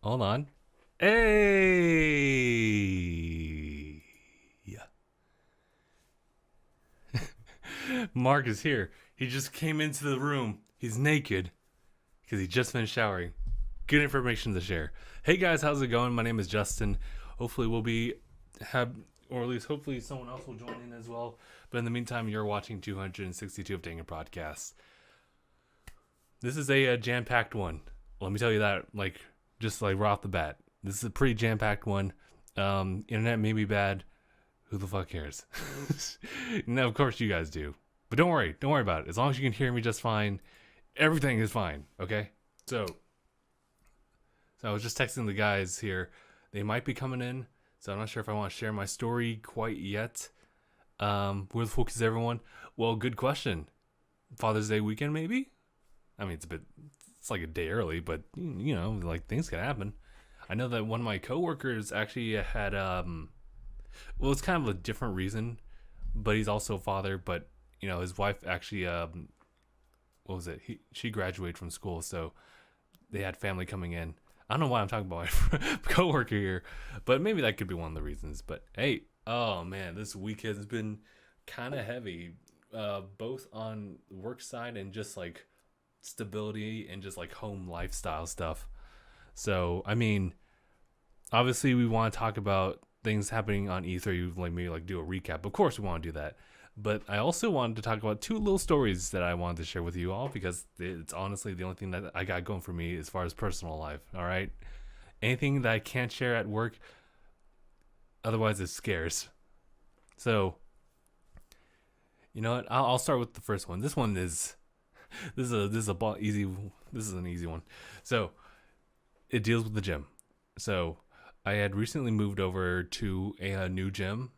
Hold on. Hey! Yeah. Mark is here. He just came into the room. He's naked because he just finished showering. Good information to share. Hey guys, how's it going? My name is Justin. Hopefully or at least hopefully someone else will join in as well. But in the meantime, you're watching 262 of DangIT Prodcast. This is a jam-packed one. Let me tell you that, just right off the bat. This is a pretty jam-packed one. Internet may be bad. Who the fuck cares? No, of course you guys do. But don't worry about it. As long as you can hear me just fine, everything is fine, okay? So I was just texting the guys here. They might be coming in, so I'm not sure if I want to share my story quite yet. Where the fuck is everyone? Well, good question. Father's Day weekend, maybe? I mean, it's like a day early, but, you know, like, things can happen. I know that one of my coworkers actually had, well, it's kind of a different reason, but he's also a father, but, you know, his wife actually, what was it? She graduated from school, so they had family coming in. I don't know why I'm talking about my coworker here, but maybe that could be one of the reasons. But hey, oh man, this week has been kind of heavy, both on the work side and just like stability and just like home lifestyle stuff. So, I mean, obviously we want to talk about things happening on E3, like maybe like do a recap. Of course we want to do that. But I also wanted to talk about two little stories that I wanted to share with you all because it's honestly the only thing that I got going for me as far as personal life. All right. Anything that I can't share at work, otherwise it's scarce. So, you know what? I'll start with the first one. This one is an easy one. So, it deals with the gym. So, I had recently moved over to a new gym,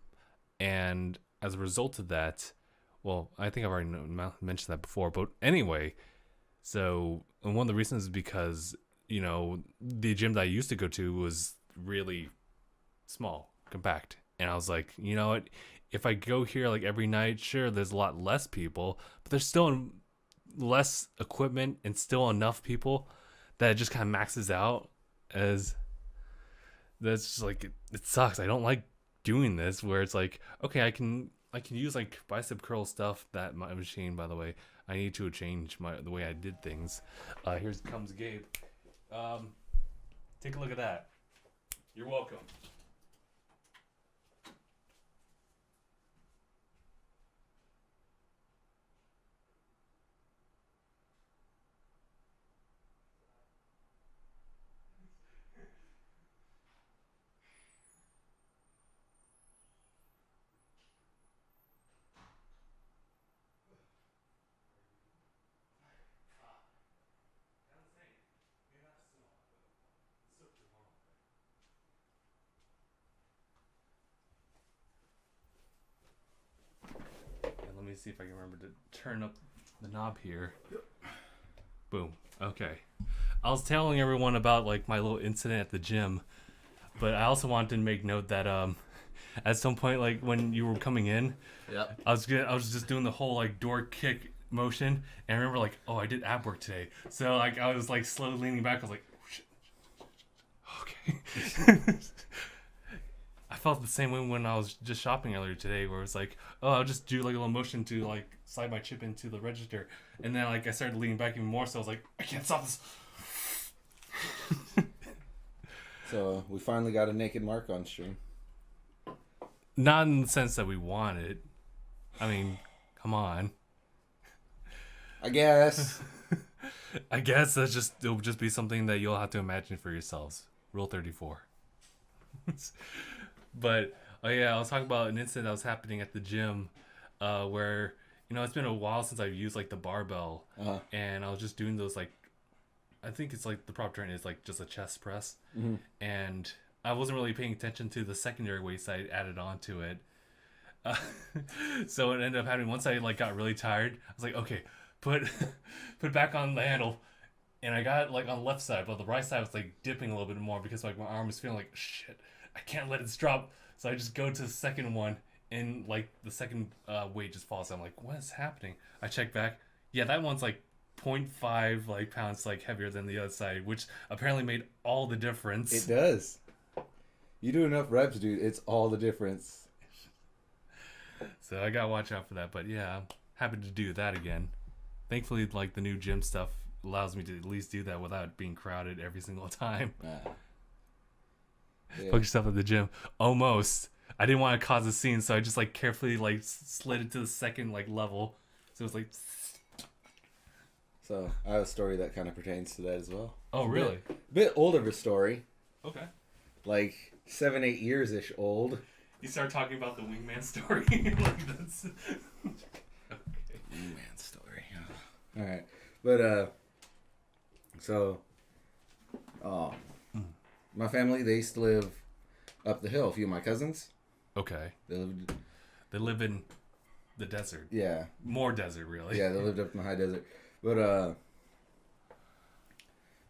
and as a result of that, well, I think I've already mentioned that before, but anyway, so and one of the reasons is because, you know, the gym that I used to go to was really small, compact, and I was like, you know what, if I go here like every night, sure, there's a lot less people, but there's still less equipment and still enough people that it just kind of maxes out as that's just like it sucks. I don't like doing this where it's like, okay, I can use like bicep curl stuff. That my machine, by the way, I need to change the way I did things. Here comes Gabe. Take a look at that. You're welcome. Let me see if I can remember to turn up the knob here. Yep. Boom. Okay. I was telling everyone about like my little incident at the gym, but I also wanted to make note that at some point, like when you were coming in, yep, I was just doing the whole like door kick motion, and I remember like, oh, I did ab work today, so like I was like slowly leaning back. I was like, oh, shit. Okay. I felt the same way when I was just shopping earlier today, where it was like, oh, I'll just do like a little motion to like slide my chip into the register, and then like I started leaning back even more, so I was like, I can't stop this. So we finally got a naked Mark on stream. Not in the sense that we want it. I mean, come on. I guess. I guess it'll just be something that you'll have to imagine for yourselves. Rule 34. But oh yeah, I was talking about an incident that was happening at the gym, where, you know, it's been a while since I've used like the barbell, and I was just doing those like, I think it's like the prop train is like just a chest press, and I wasn't really paying attention to the secondary weights I added onto it. So it ended up happening once I like got really tired. I was like, okay, put back on the handle, and I got like on the left side, but the right side was like dipping a little bit more because like my arm was feeling like shit. I can't let it drop, so I just go to the second one, and like the second weight just falls. I'm like, what is happening? I check back. Yeah, that one's like 0.5 like pounds like heavier than the other side, which apparently made all the difference. It does. You do enough reps, dude. It's all the difference. So I gotta watch out for that. But yeah, I'm happy to do that again. Thankfully, like the new gym stuff allows me to at least do that without being crowded every single time. Yeah. Fuck yourself at the gym. Almost. I didn't want to cause a scene, so I just like carefully like slid it to the second like level. So it was like. So I have a story that kind of pertains to that as well. Oh, really? Bit older of a story. Okay. Like 7-8 years ish old. You start talking about the wingman story. Like that's. Okay. Wingman story. All right, but so, my family, they used to live up the hill. A few of my cousins. Okay. They live in the desert. Yeah. More desert, really. Yeah, they lived up in the high desert. But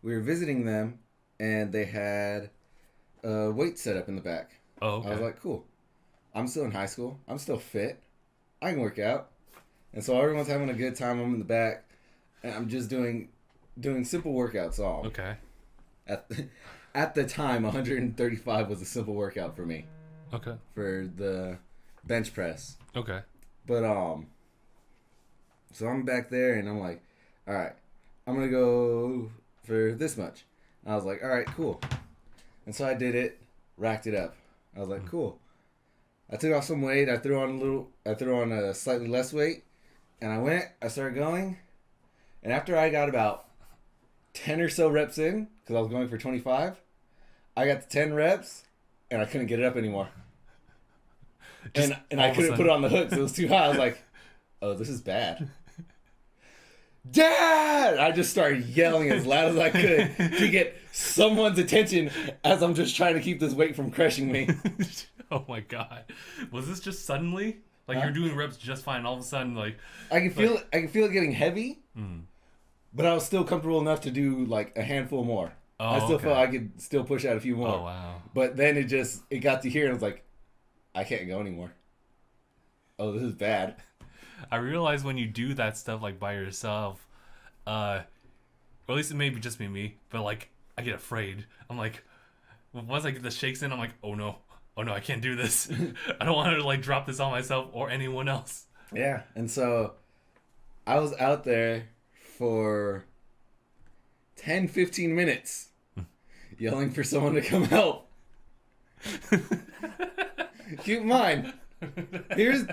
we were visiting them, and they had a weight set up in the back. Oh, okay. I was like, cool. I'm still in high school. I'm still fit. I can work out. And so everyone's having a good time. I'm in the back, and I'm just doing simple workouts. All okay. At the time, 135 was a simple workout for me. Okay. For the bench press. Okay. But so I'm back there, and I'm like, all right, I'm gonna go for this much. And I was like, all right, cool. And so I did it, racked it up. I was like, cool. I took off some weight. I threw on a slightly less weight, and I started going, and after I got about 10 or so reps in, because I was going for 25, I got to 10 reps, and I couldn't get it up anymore. And I couldn't put it on the hooks. It was too high. I was like, oh, this is bad. Dad! I just started yelling as loud as I could to get someone's attention as I'm just trying to keep this weight from crushing me. Oh my god. Was this just suddenly? Like you're doing reps just fine, all of a sudden like I can feel it getting heavy. But I was still comfortable enough to do like a handful more. Oh, I still felt I could still push out a few more. Oh wow. But then it got to here and I was like, I can't go anymore. Oh, this is bad. I realize when you do that stuff like by yourself, or at least it may be just me, but like I get afraid. I'm like, once I get the shakes in, I'm like, oh no, I can't do this. I don't want to like drop this on myself or anyone else. Yeah, and so I was out there for 10, 15 minutes yelling for someone to come help. Keep in mind, here's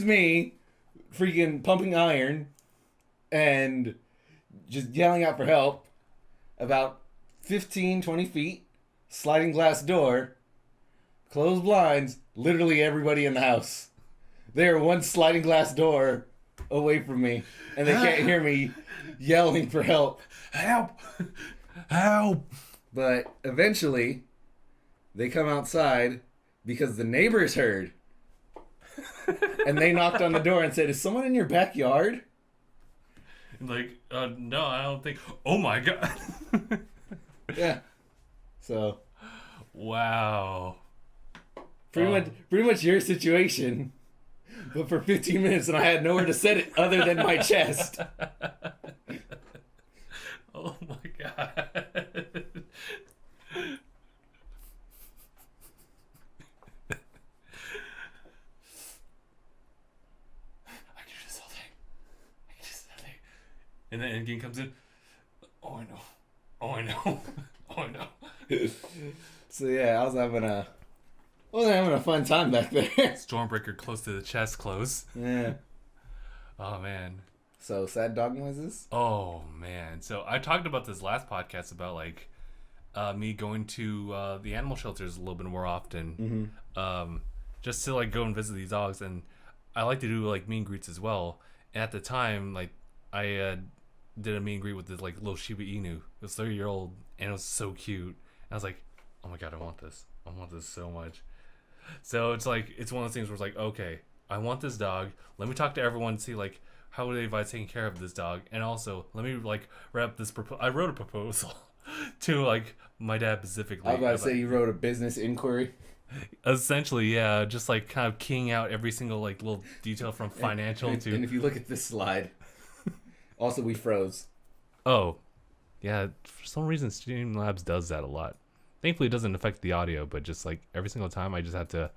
me freaking pumping iron and just yelling out for help about 15, 20 feet, sliding glass door, closed blinds, literally everybody in the house. They are one sliding glass door away from me, and they can't hear me yelling for help. Help! Help! But eventually, they come outside because the neighbors heard. And they knocked on the door and said, is someone in your backyard? Like, no, I don't think. Oh my god. Yeah. So. Wow. Pretty much your situation. But for 15 minutes, and I had nowhere to set it other than my chest. Oh my god. And then Endgame comes in. Oh, I know. Oh, I know. Oh, I know. So yeah, I was having a fun time back there. Stormbreaker close to the chest close. Yeah. Oh, man. So, sad dog noises? Oh, man. So, I talked about this last podcast about, like, me going to the animal shelters a little bit more often. Just to, like, go and visit these dogs. And I like to do, like, meet and greets as well. And at the time, like, I did a meet and greet with this, like, little Shiba Inu. It was 30-year-old, and it was so cute. And I was like, oh, my God, I want this. I want this so much. So, it's, like, it's one of those things where it's like, okay, I want this dog. Let me talk to everyone and see, like, how would they advise taking care of this dog? And also, let me, like, wrap this I wrote a proposal to, like, my dad specifically. I was about to say you wrote a business inquiry. Essentially, yeah. Just, like, kind of keying out every single, like, little detail from financial to... And if you look at this slide, Also, we froze. Oh, yeah. For some reason, Streamlabs does that a lot. Thankfully, it doesn't affect the audio, but just like every single time, I just have to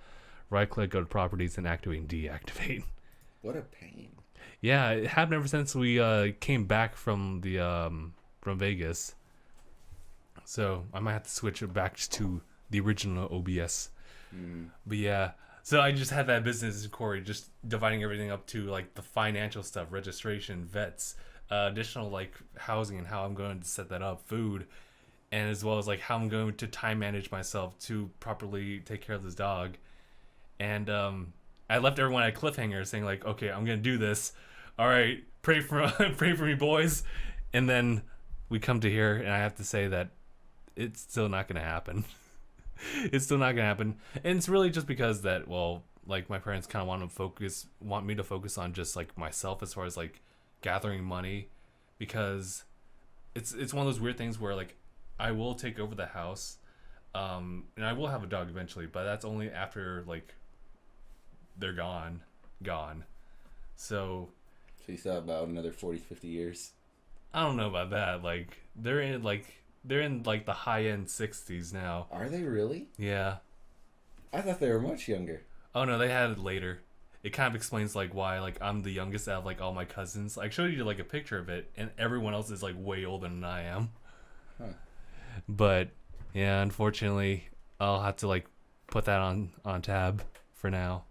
right-click, go to properties, and activate and deactivate. What a pain. Yeah, it happened ever since we came back from the from Vegas. So I might have to switch it back to the original OBS. But yeah, so I just had that business in Corey, just dividing everything up to like the financial stuff, registration, vets, additional like housing and how I'm going to set that up, food, and as well as like how I'm going to time manage myself to properly take care of this dog. And I left everyone at a cliffhanger saying like, okay, I'm gonna do this. All right, pray for pray for me, boys. And then we come to here, and I have to say that it's still not gonna happen. It's still not gonna happen, and it's really just because that, well, like my parents kind of want me to focus on just like myself as far as like gathering money, because it's one of those weird things where like I will take over the house, and I will have a dog eventually, but that's only after like they're gone. So you thought about another 40, 50 years? I don't know about that. Like they're in the high end 60s now. Are they really? Yeah. I thought they were much younger. Oh no, they had it later. It kind of explains like why like I'm the youngest out of like all my cousins. I showed you like a picture of it, and everyone else is like way older than I am. Huh. But yeah, unfortunately, I'll have to like put that on tab for now.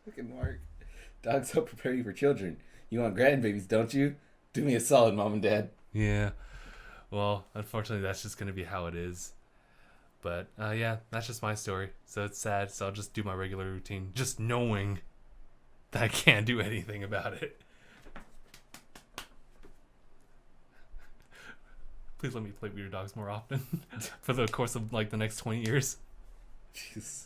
Look at Mark. Dogs help prepare you for children. You want grandbabies, don't you? Do me a solid, Mom and Dad. Yeah. Well, unfortunately, that's just gonna be how it is. But yeah, that's just my story. So it's sad. So I'll just do my regular routine, just knowing that I can't do anything about it. Please let me play with your dogs more often for the course of like the next 20 years. Jeez.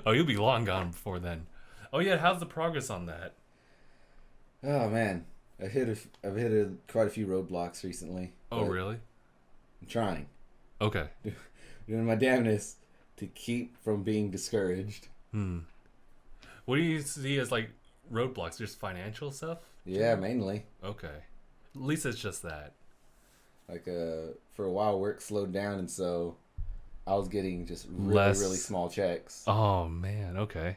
Oh, you'll be long gone before then. Oh yeah, how's the progress on that? Oh man, I've hit quite a few roadblocks recently. Oh really? I'm trying. Okay. Doing my damnness to keep from being discouraged. What do you see as like roadblocks? Just financial stuff? Yeah, mainly. Okay. At least it's just that. Like for a while, work slowed down, and so I was getting just really small checks. Oh man. Okay.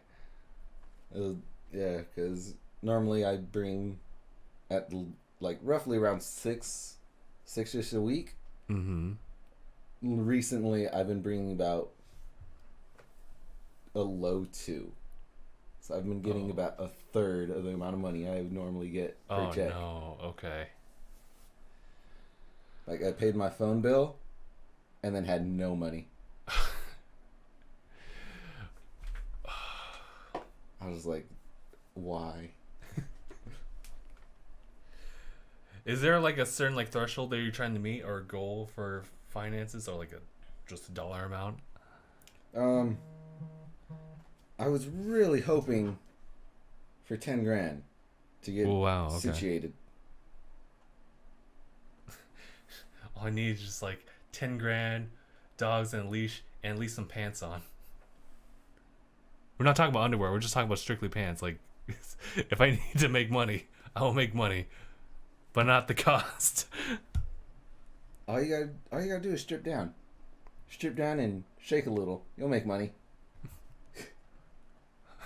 Yeah, because normally I bring at like roughly around six-ish a week. Mm-hmm. Recently, I've been bringing about a low 2. So I've been getting about a third of the amount of money I would normally get per check. Oh no. Okay. Like I paid my phone bill and then had no money. I was like, why? Is there like a certain like threshold that you're trying to meet or a goal for finances, or like just a dollar amount? I was really hoping for 10 grand to get situated. All I need is just like 10 grand, dogs and a leash, and at least some pants on. We're not talking about underwear. We're just talking about strictly pants. Like, if I need to make money, I will make money, but not the cost. All you gotta do is strip down and shake a little. You'll make money.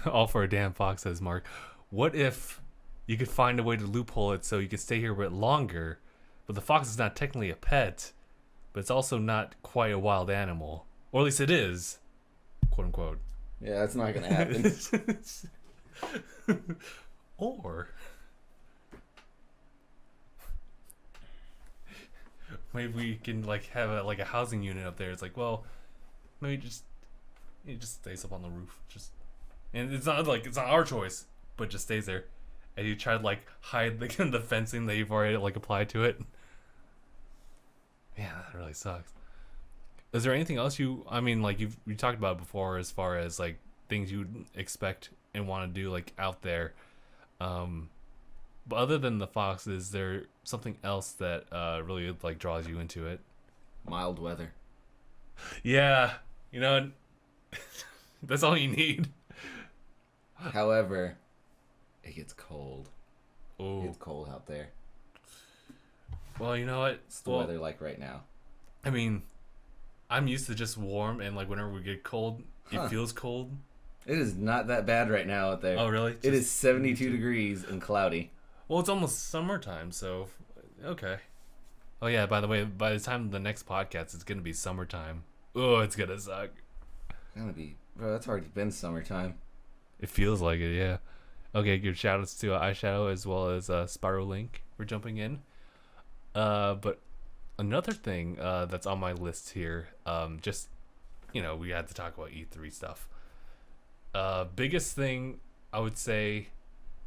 All for a damn fox, says Mark. What if you could find a way to loophole it so you could stay here a bit longer, but the fox is not technically a pet, but it's also not quite a wild animal, or at least it is, quote unquote. Yeah, that's not gonna happen. Or maybe we can like have a housing unit up there. It's like, well, maybe it just stays up on the roof, and it's not our choice, but just stays there. And you try to like hide the fencing that you've already like applied to it. Man, that really sucks. Is there anything else you talked about before as far as like things you expect and want to do like out there? But other than the fox, is there something else that really like draws you into it? Mild weather. Yeah, that's all you need. However, it gets cold. Oh, It gets cold out there. Well, you know what? What's the weather like right now? I mean, I'm used to just warm, and like whenever we get cold, it feels cold. It is not that bad right now out there. Oh, really? It is 72 degrees and cloudy. Well, it's almost summertime, so okay. Oh yeah, by the way, by the time the next podcast, it's gonna be summertime. Oh, it's gonna suck. It's gonna be, bro. That's already been summertime. It feels like it, yeah. Okay, give shout outs to Eyeshadow as well as Spiral Link. We're jumping in. But another thing that's on my list here, just we had to talk about E3 stuff. Biggest thing I would say,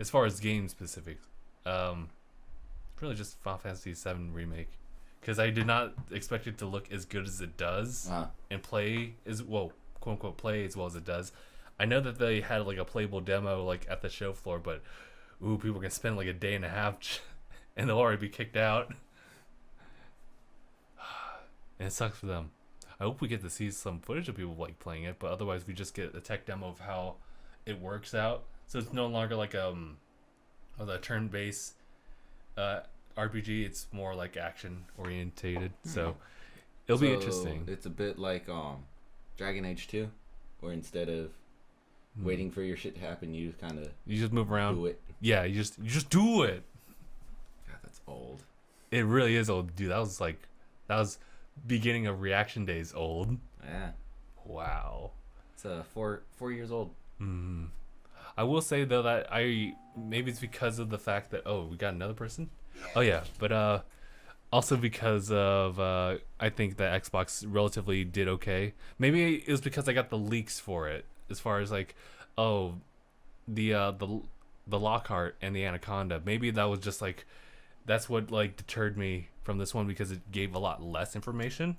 as far as game specific, really just Final Fantasy VII Remake, because I did not expect it to look as good as it does and play as well, quote unquote play as well as it does. I know that they had like a playable demo like at the show floor, but people are gonna spend like a day and a half and they'll already be kicked out. And it sucks for them. I hope we get to see some footage of people like playing it, but otherwise we just get a tech demo of how it works out. So it's no longer like the turn-based RPG. It's more like action orientated. So it'll be interesting. It's a bit like Dragon Age 2, where instead of waiting for your shit to happen, you just move around. Do it. Yeah, you just do it. God, that's old. It really is old, dude. That was beginning of Reaction Days old. Yeah. Wow. It's 4 years old. I will say though that maybe it's because of the fact that we got another person. Oh yeah, but also because of I think that Xbox relatively did okay. Maybe it was because I got the leaks for it, as far as like the Lockhart and the Anaconda. Maybe that was just like that's what like deterred me from this one, because it gave a lot less information.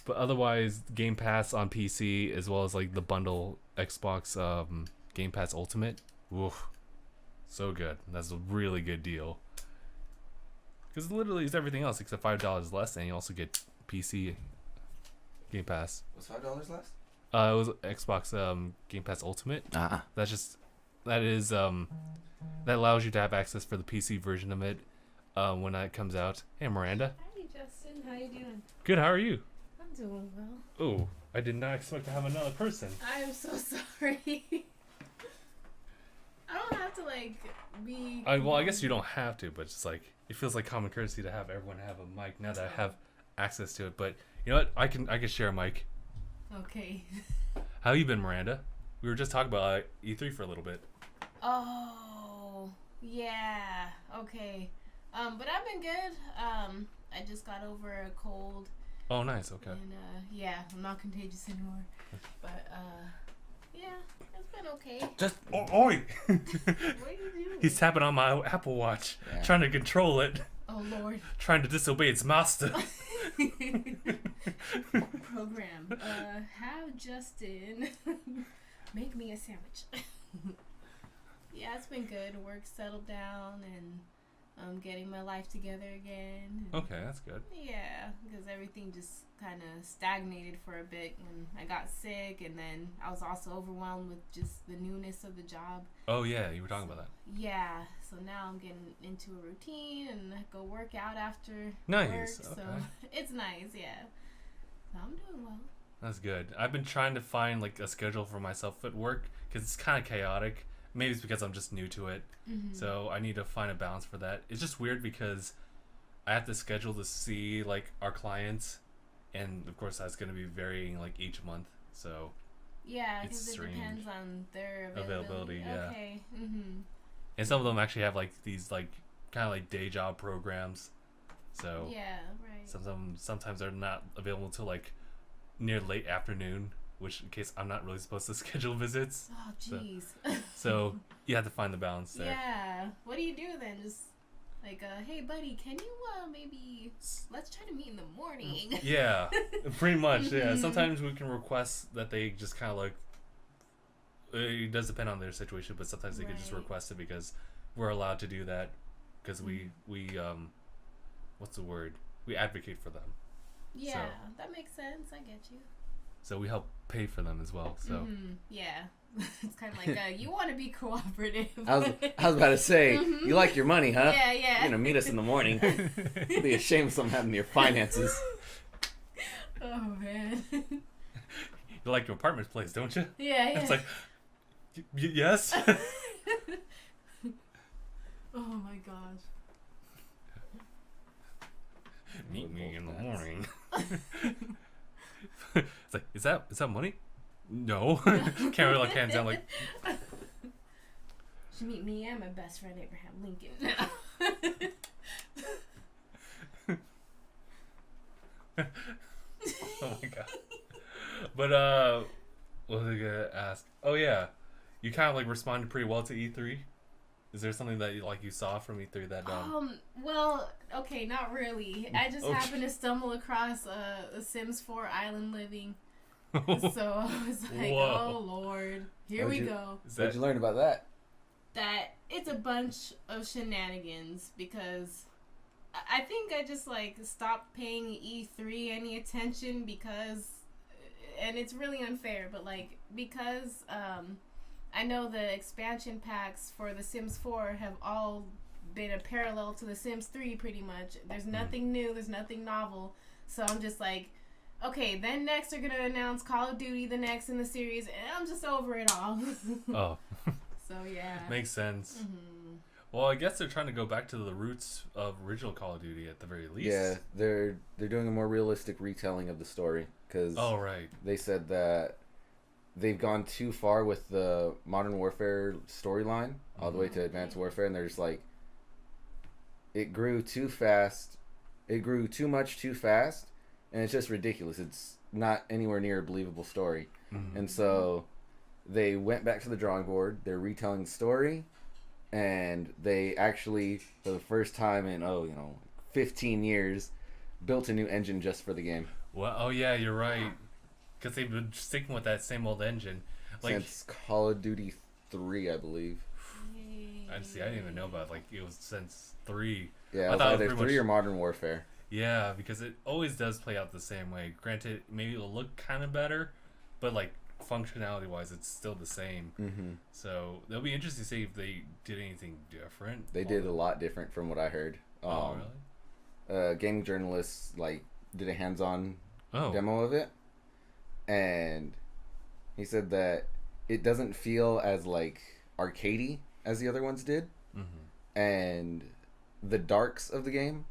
But otherwise, Game Pass on PC as well as like the bundle Xbox Game Pass Ultimate, oof, so good. That's a really good deal. Because literally it's everything else except $5 less, and you also get PC Game Pass. Was $5 less? It was Xbox Game Pass Ultimate. That allows you to have access for the PC version of it when it comes out. Hey Miranda. Hi Justin, how you doing? Good. How are you? I'm doing well. Oh, I did not expect to have another person. I am so sorry. I don't have to be. Well, I guess you don't have to, but it's just like it feels like common courtesy to have everyone have a mic now that I have access to it. But you know what? I can share a mic. Okay. How you been, Miranda? We were just talking about E3 for a little bit. Oh, yeah. Okay. But I've been good. I just got over a cold. Oh, nice. Okay. And yeah, I'm not contagious anymore. But yeah, it's been okay. Just oi! What are you doing? He's tapping on my Apple Watch, trying to control it. Oh Lord. Trying to disobey its master. Program. Have Justin make me a sandwich. Yeah, it's been good. Work settled down, and I'm getting my life together again. Okay, that's good. Yeah, because everything just kind of stagnated for a bit when I got sick, and then I was also overwhelmed with just the newness of the job. Oh yeah, you were talking about that. Yeah, so now I'm getting into a routine and I go work out after nice. work. Okay. So it's nice, yeah. So I'm doing well. That's good. I've been trying to find like a schedule for myself at work because it's kind of chaotic. Maybe it's because I'm just new to it. Mm-hmm. So I need to find a balance for that. It's just weird because I have to schedule to see like our clients, and of course that's going to be varying like each month. So yeah, because it depends on their availability. Yeah. Okay. Mm-hmm. And some of them actually have like these like kind of like day job programs. So yeah, right. Sometimes they're not available until like near late afternoon, which in case I'm not really supposed to schedule visits. Oh, jeez. So you have to find the balance there. Yeah. What do you do then? Just like, hey, buddy, can you maybe let's try to meet in the morning? Yeah, pretty much. Yeah. Sometimes we can request that they just kind of like. It does depend on their situation, but sometimes they can just request it because we're allowed to do that because we what's the word? We advocate for them. Yeah, so, that makes sense. I get you. So we help pay for them as well. So yeah, It's kind of like you want to be cooperative. I was about to say, you like your money, huh? Yeah, yeah. You're gonna meet us in the morning. It'll be a shame if something happened to your finances. Oh man. You like your apartment place, don't you? Yeah, yeah. It's like, yes. Oh my gosh. Meet me in the morning. It's like, is that money? No. Can't really like hands down like. Should meet me and my best friend Abraham Lincoln. Oh my god. But what was I gonna ask? Oh yeah, you kind of like responded pretty well to E3. Is there something that you saw from E3 that well, okay, not really. I just Oh, happened to stumble across a Sims 4 Island Living. So I was like, Whoa. oh Lord, here we go. What'd you learn about that? That it's a bunch of shenanigans because I think I just like stopped paying E3 any attention because, and it's really unfair, but like because I know the expansion packs for The Sims 4 have all been a parallel to The Sims 3 pretty much. There's nothing new, there's nothing novel. So I'm just like, okay, then next they're going to announce Call of Duty the next in the series, and I'm just over it all. Oh. So yeah. Makes sense. Mm-hmm. Well, I guess they're trying to go back to the roots of original Call of Duty at the very least. Yeah, they're doing a more realistic retelling of the story because right. they said that they've gone too far with the Modern Warfare storyline all the way to Advanced Warfare, and they're just like, it grew too fast, it grew too much too fast, and it's just ridiculous. It's not anywhere near a believable story. Mm-hmm. And so they went back to the drawing board. They're retelling the story, and they actually, for the first time in 15 years, built a new engine just for the game. Well, oh yeah, you're right. Because they've been sticking with that same old engine, like Since Call of Duty 3, I believe. I didn't even know about it was since 3. Yeah, I it was thought it was either pretty 3 much- or Modern Warfare. Yeah, because it always does play out the same way. Granted, maybe it'll look kind of better, but like functionality wise, it's still the same. Mm-hmm. So it'll be interesting to see if they did anything different. They did a lot different from what I heard. Really? Gaming journalists did a hands-on Oh. demo of it, and he said that it doesn't feel as arcadey as the other ones did, Mm-hmm. and the darks of the game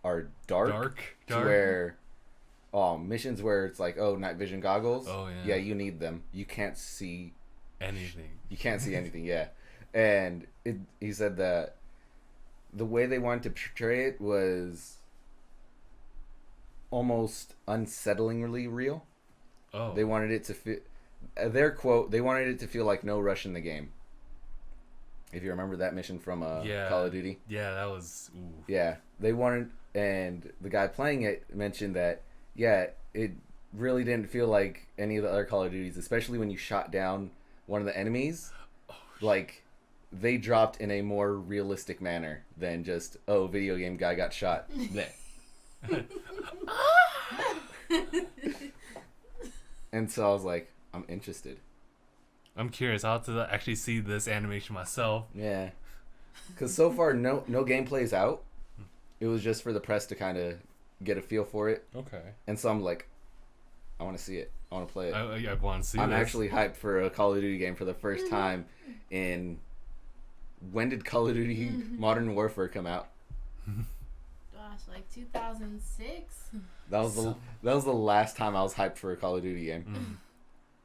are dark. To where missions where it's like, night vision goggles, Oh yeah. yeah, you need them. You can't see Anything. You can't see anything, yeah. And he said that the way they wanted to portray it was almost unsettlingly real. Oh. They wanted it to feel, their quote, they wanted it to feel like no rush in the game. If you remember that mission from Call of Duty. Yeah, that was. Ooh. Yeah, they wanted, and the guy playing it mentioned that, yeah, it really didn't feel like any of the other Call of Duties, especially when you shot down one of the enemies. They dropped in a more realistic manner than just, video game guy got shot. And so I was like, I'm interested. I'm curious. I'll have to actually see this animation myself. Yeah. Because so far, no gameplay's out. It was just for the press to kind of get a feel for it. Okay. And so I'm like, I want to see it. I want to play it. I want to see I'm this. actually hyped for a Call of Duty game for the first time in... When did Call of Duty Modern Warfare come out? Gosh, like 2006. That was the last time I was hyped for a Call of Duty game.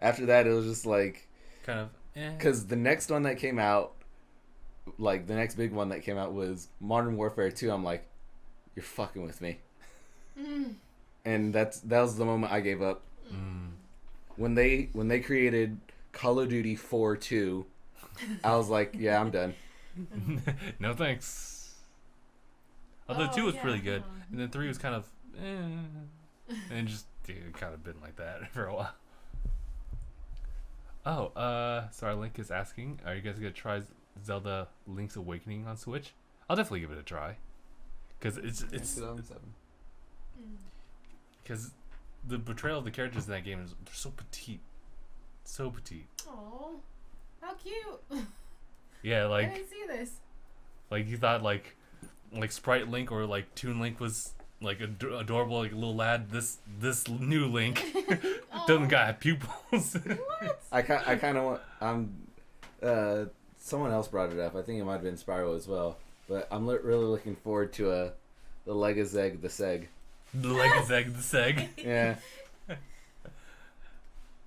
After that, it was just like... Kind of... Because the next one that came out, the next big one that came out was Modern Warfare 2. I'm like, you're fucking with me. And that was the moment I gave up. When they created Call of Duty 4-2, I was like, yeah, I'm done. No thanks. Although 2 was really good, and then 3 was kind of, and just kind of been like that for a while. So our Link is asking, are you guys gonna try Zelda Link's Awakening on Switch? I'll definitely give it a try, because it's 2007. because the portrayal of the characters in that game they're so petite, so petite. Oh. cute. Yeah, I like didn't see this. you thought like Sprite Link or like Toon Link was like adorable, like a little lad. This new Link doesn't got pupils. What? I kind of want. Someone else brought it up. I think it might have been Spyro as well. But I'm really looking forward to the Legazeg the Seg. The Legazeg the Seg. Yeah.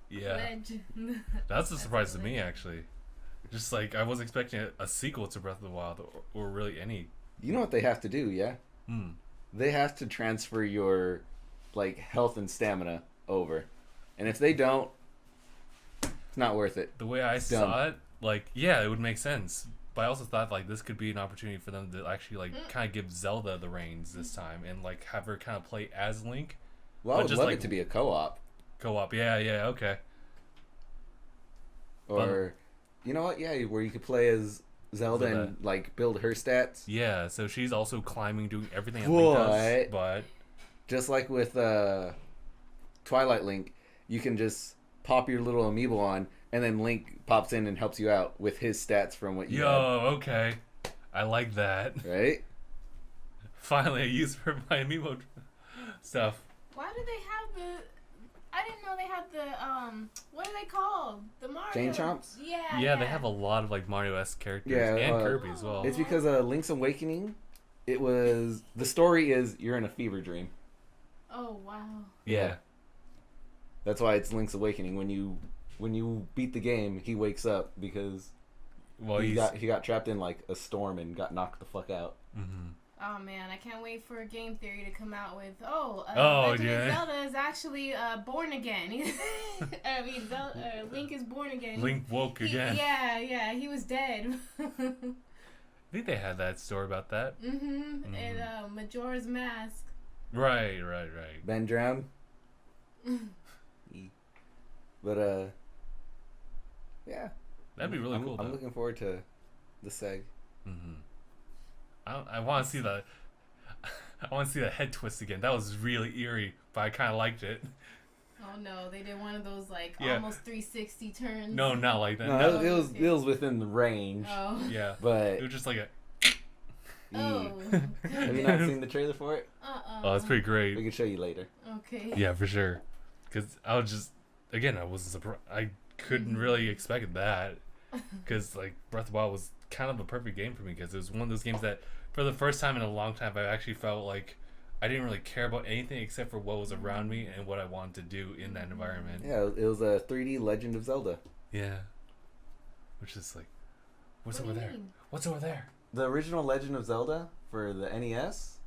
Yeah. Legend. That's a surprise to me, actually. Just like I was expecting a sequel to Breath of the Wild, or really any. You know what they have to do, yeah? Hmm. They have to transfer your like health and stamina over, and if they don't, it's not worth it. The way I saw it, like, yeah, it would make sense. But I also thought like this could be an opportunity for them to actually like kind of give Zelda the reins this time and like have her kind of play as Link. Well, I But would just, love like, it to be a co-op, Co-op, yeah, okay. or you know what? Yeah, where you could play as Zelda and like build her stats, Yeah, so she's also climbing, doing everything Link does, but just like with Twilight Link. You can just pop your little amiibo on, and then Link pops in and helps you out with his stats from what you okay, I like that. had, right? Finally, a use for my amiibo stuff. Why do they have the? I didn't know they had the what are they called? The Mario. Chain Chomps? Yeah. Yeah, they have a lot of like Mario-esque characters Yeah, and Kirby as well. It's because Link's Awakening. It was the story is you're in a fever dream. Oh wow. Yeah. That's why it's Link's Awakening. When you beat the game, he wakes up because he got trapped in like a storm and got knocked the fuck out. Mm-hmm. Oh man, I can't wait for Game Theory to come out with Legend of Zelda is actually born again. I mean, Link is born again. Link woke again. Yeah, he was dead. I think they had that story about that. Mm-hmm. And Majora's Mask. Right. Ben drowned. But yeah. That'd be really cool. I'm looking forward to the Seg. Mm-hmm. I want to see the. I want to see the head twist again. That was really eerie, but I kind of liked it. Oh no, they did one of those like Yeah. almost 360 turns. No, not like that. No, No. it was within the range. Oh. Yeah, But it was just like a. Oh. have you not seen the trailer for it? Oh, it's pretty We great. can show you later. Okay. Yeah, for sure. Because I was just, again, I wasn't surprised. I couldn't really expect that. Because like Breath of the Wild was kind of a perfect game for me. Because it was one of those games that, for the first time in a long time, I actually felt like I didn't really care about anything except for what was around me and what I wanted to do in that environment. Yeah, it was a 3D Legend of Zelda. Yeah. Which is like, what's What over do you there? mean? What's over there? The original Legend of Zelda for the NES,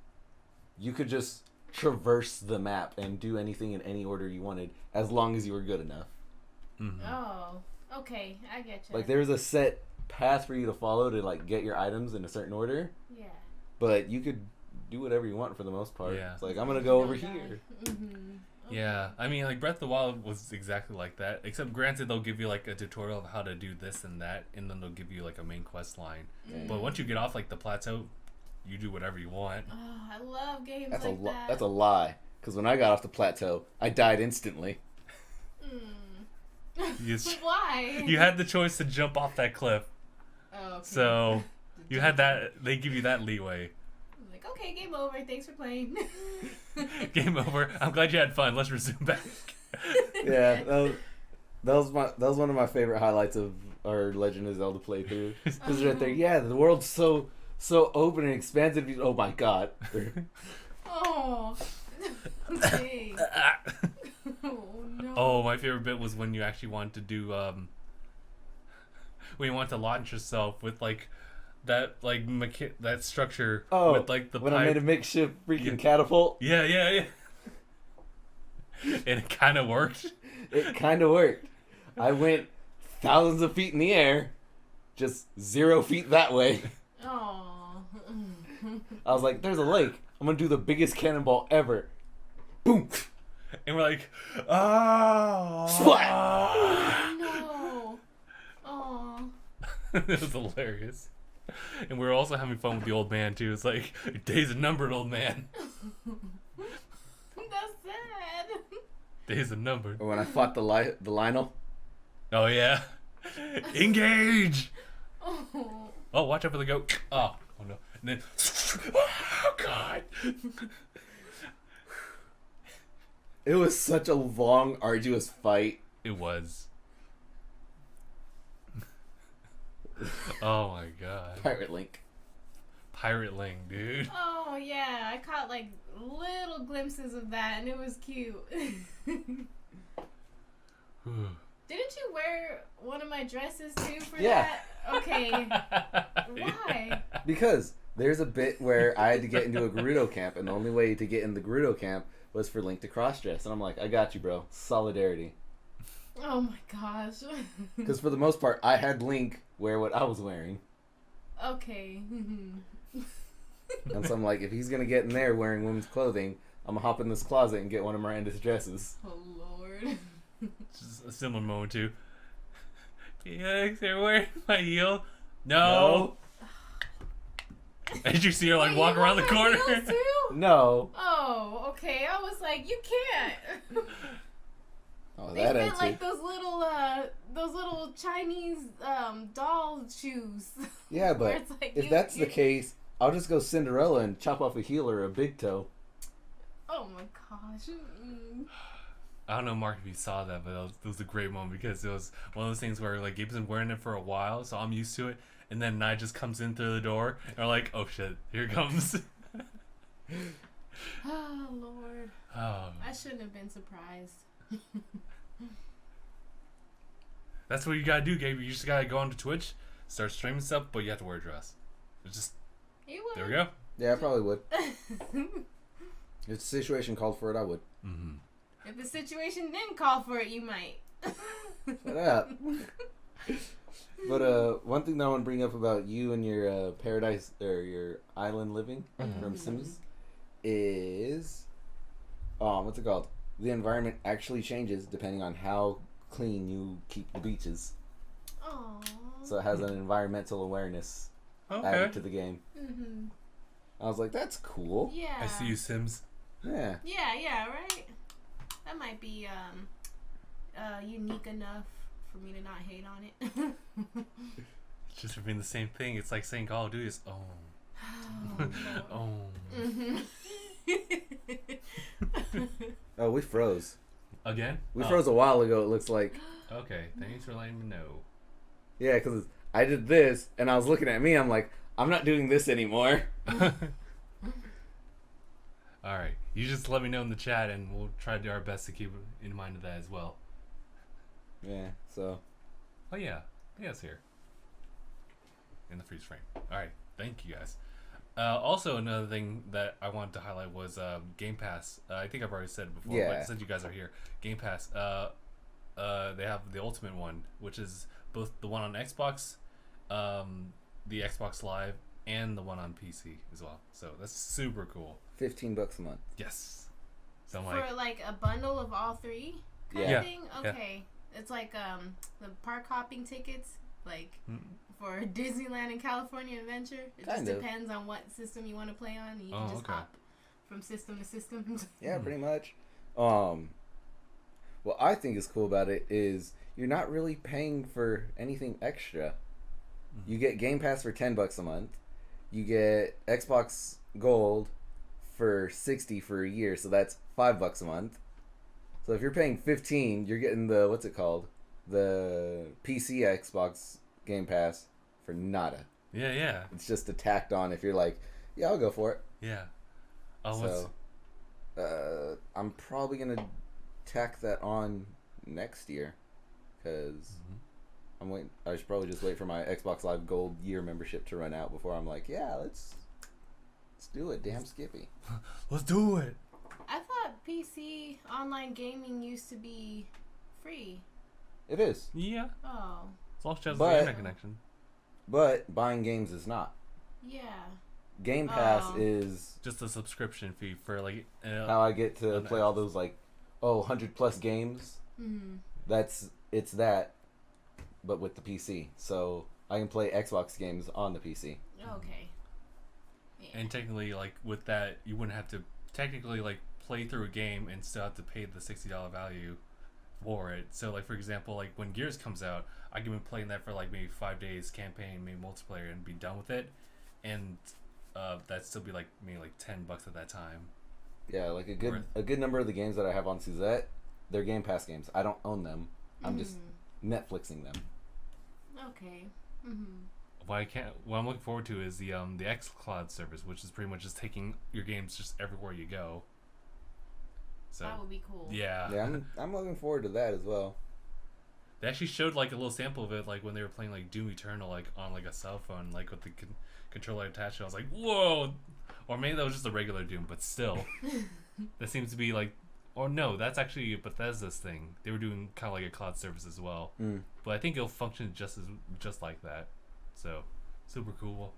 you could just traverse the map and do anything in any order you wanted as long as you were good enough. Mm-hmm. Oh, okay, I get you. Like there was a set path for you to follow to like get your items in a certain order, Yeah. but you could do whatever you want for the most part. Yeah. It's like I'm gonna go Don't over die. here. Mm-hmm. Yeah, I mean, like Breath of the Wild was exactly like that. Except, granted, they'll give you like a tutorial of how to do this and that, and then they'll give you like a main quest line. Mm. But once you get off like the plateau, you do whatever you want. Oh, I love games That's like that. that's a lie. Because when I got off the plateau, I died instantly. You, Why? you had the choice to jump off that cliff, Oh, okay. so you had that. They give you that leeway. I'm like, okay, game over. Thanks for playing. Game over. I'm glad you had fun. Let's resume back. Yeah, that was one of my favorite highlights of our Legend of Zelda playthrough. Because right there, yeah, the world's so open and expansive. Oh my god. Oh. Dang. Oh no. Oh, my favorite bit was when you actually wanted to do when you want to launch yourself with like that like that structure with like the when pipe. I made a makeshift freaking Yeah. catapult. Yeah. And it kind of worked. It kind of worked. I went thousands of feet in the air, just 0 feet that way. Oh. I was like, "There's a lake. I'm gonna do the biggest cannonball ever." Boom! And we're like, oh. Splat! No. Oh. It was hilarious. And we were also having fun with the old man too. It's like, your days are numbered, old man. That's sad. Days are numbered. Or when I fought the Lionel. Oh yeah. Engage! Oh. Oh, watch out for the goat. Oh no. And then, oh god. It was such a long, arduous fight. It was. Oh my god. Pirate Link. Pirate Link, dude. Oh yeah, I caught like little glimpses of that, and it was cute. Didn't you wear one of my dresses too for that? Okay. Why? Because there's a bit where I had to get into a Gerudo camp, and the only way to get in the Gerudo camp was for Link to cross-dress. And I'm like, I got you, bro. Solidarity. Oh my gosh. Because for the most part, I had Link wear what I was wearing. Okay. And so I'm like, if he's going to get in there wearing women's clothing, I'm going to hop in this closet and get one of Miranda's dresses. Oh Lord. Just a similar moment too. Yeah, they're wearing my heel. No. Did you see her like Wait, walk you around the want corner? my heels too? No. Oh, okay. I was like, you can't. Oh, They that fit attitude. like those little Chinese doll shoes. Yeah, Where but it's like if that's the case, I'll just go Cinderella and chop off a heel or a big toe. Oh my gosh. Mm. I don't know, Mark, if you saw that, but it was a great moment because it was one of those things where like Gabe's been wearing it for a while, so I'm used to it, and then Nye just comes in through the door, and we're like, oh shit, here it comes. Oh Lord. Oh, I shouldn't have been surprised. that's what you gotta do, Gabe. You just gotta go onto Twitch, start streaming stuff, but you have to wear a dress. It's just You would. there we go. Yeah, I probably would. If the situation called for it, I would. Mm-hmm. If the situation didn't call for it, you might. Shut up. But one thing that I want to bring up about you and your paradise or your island living from Sims is, what's it called? The environment actually changes depending on how clean you keep the beaches. Aww. So it has an environmental awareness Okay. added to the game. Mm-hmm. I was like, that's cool. Yeah. I see you, Sims. Yeah. Yeah, right? That might be unique enough for me to not hate on it. It's just for being the same thing. It's like saying Call of Duty is Oh, oh. Oh, we froze. Again? We Oh, froze a while ago, it looks like. Okay, thanks for letting me know. Yeah, because I did this, and I was looking at me, I'm like, I'm not doing this anymore. Alright, you just let me know in the chat and we'll try to do our best to keep in mind of that as well. Yeah, so. Oh yeah, it's here. In the freeze frame. Alright, thank you guys. Also, another thing that I wanted to highlight was Game Pass. I think I've already said it before, Yeah. but since you guys are here, Game Pass, they have the Ultimate one, which is both the one on Xbox, the Xbox Live, and the one on PC as well. So that's super cool. $15 a month. Yes. So I'm for like a bundle of all three kind Yeah. of thing? Okay. It's like the park hopping tickets, like for Disneyland and California Adventure. It Kind just of. depends on what system you want to play on, and you can just okay. hop from system to system. Yeah, pretty much. What I think is cool about it is you're not really paying for anything extra. You get Game Pass for $10 a month. You get Xbox Gold for $60 for a year, so that's $5 a month. So if you're paying $15, you're getting the what's it called? The PC Xbox Game Pass for nada. Yeah. It's just a tacked on if you're like, yeah, I'll go for it. Yeah. Oh, what's... So, I'm probably gonna tack that on next year, because I'm waiting. I should probably just wait for my Xbox Live Gold year membership to run out before I'm like, yeah, let's do it. Damn Skippy. Let's do it. I thought PC online gaming used to be free. It is, Yeah. Oh, As long as you have But- the internet connection. but buying games is not. yeah. Game Pass Oh. is Just a subscription fee for like... how I get to on play all those like 100+ games. Mm-hmm. It's that, but with the PC, so I can play Xbox games on the PC. Okay. Yeah. And technically, like, with that, you wouldn't have to technically, like, play through a game and still have to pay the $60 value for it. So like for example, like when Gears comes out, I can be playing that for like maybe 5 days campaign, maybe multiplayer, and be done with it, and that'd still be like maybe like $10 at that time. Yeah, like a good number of the games that I have on Suzette, they're Game Pass games. I don't own them. I'm just Netflixing them. Okay. What I'm looking forward to is the xCloud service, which is pretty much just taking your games just everywhere you go. So That would be cool. yeah. Yeah, I'm looking forward to that as well. They actually showed like a little sample of it, like when they were playing like Doom Eternal, like on like a cell phone, like with the controller attached. I was like, whoa! Or maybe that was just a regular Doom, but still, that seems to be like, or no, that's actually Bethesda's thing. They were doing kind of like a cloud service as well, but I think it'll function just like that. So super cool.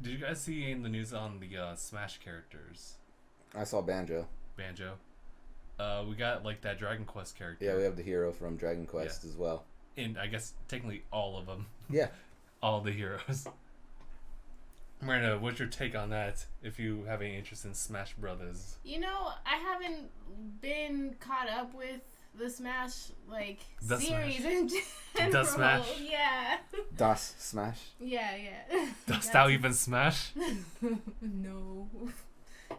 Did you guys see in the news on the Smash characters? I saw Banjo. We got like that Dragon Quest character. Yeah, we have the hero from Dragon Quest as well. And I guess technically all of them. Yeah. All the heroes. Marina, what's your take on that? If you have any interest in Smash Brothers, You know, I haven't been caught up with the Smash The series Smash. in general. The Smash. Yeah. Das Smash. Yeah. does thou even smash? No.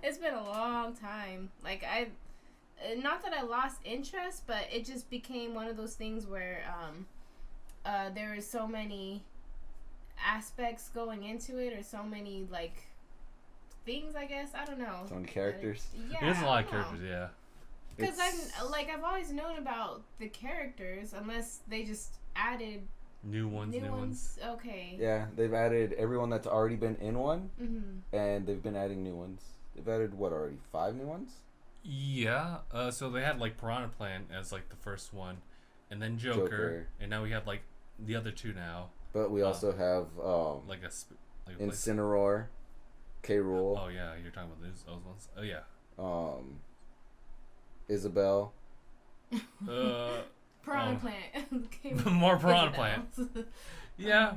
It's been a long time. Like not that I lost interest, but it just became one of those things where there is so many aspects going into it, or so many like things. I guess I don't know. So many characters. Yeah, There's a lot of I don't know. characters, yeah. Because I've always known about the characters, unless they just added New ones. Okay. Yeah, they've added everyone that's already been in one, and they've been adding new ones. They've added what already? 5 new ones? Yeah. So they had like Piranha Plant as like the first one, and then Joker. And now we have like the other 2 now. But we also have Like a Incineroar, K. Rool. Oh yeah, you're talking about those ones. Oh yeah. Isabel. Piranha Plant. More Piranha Plant. Yeah.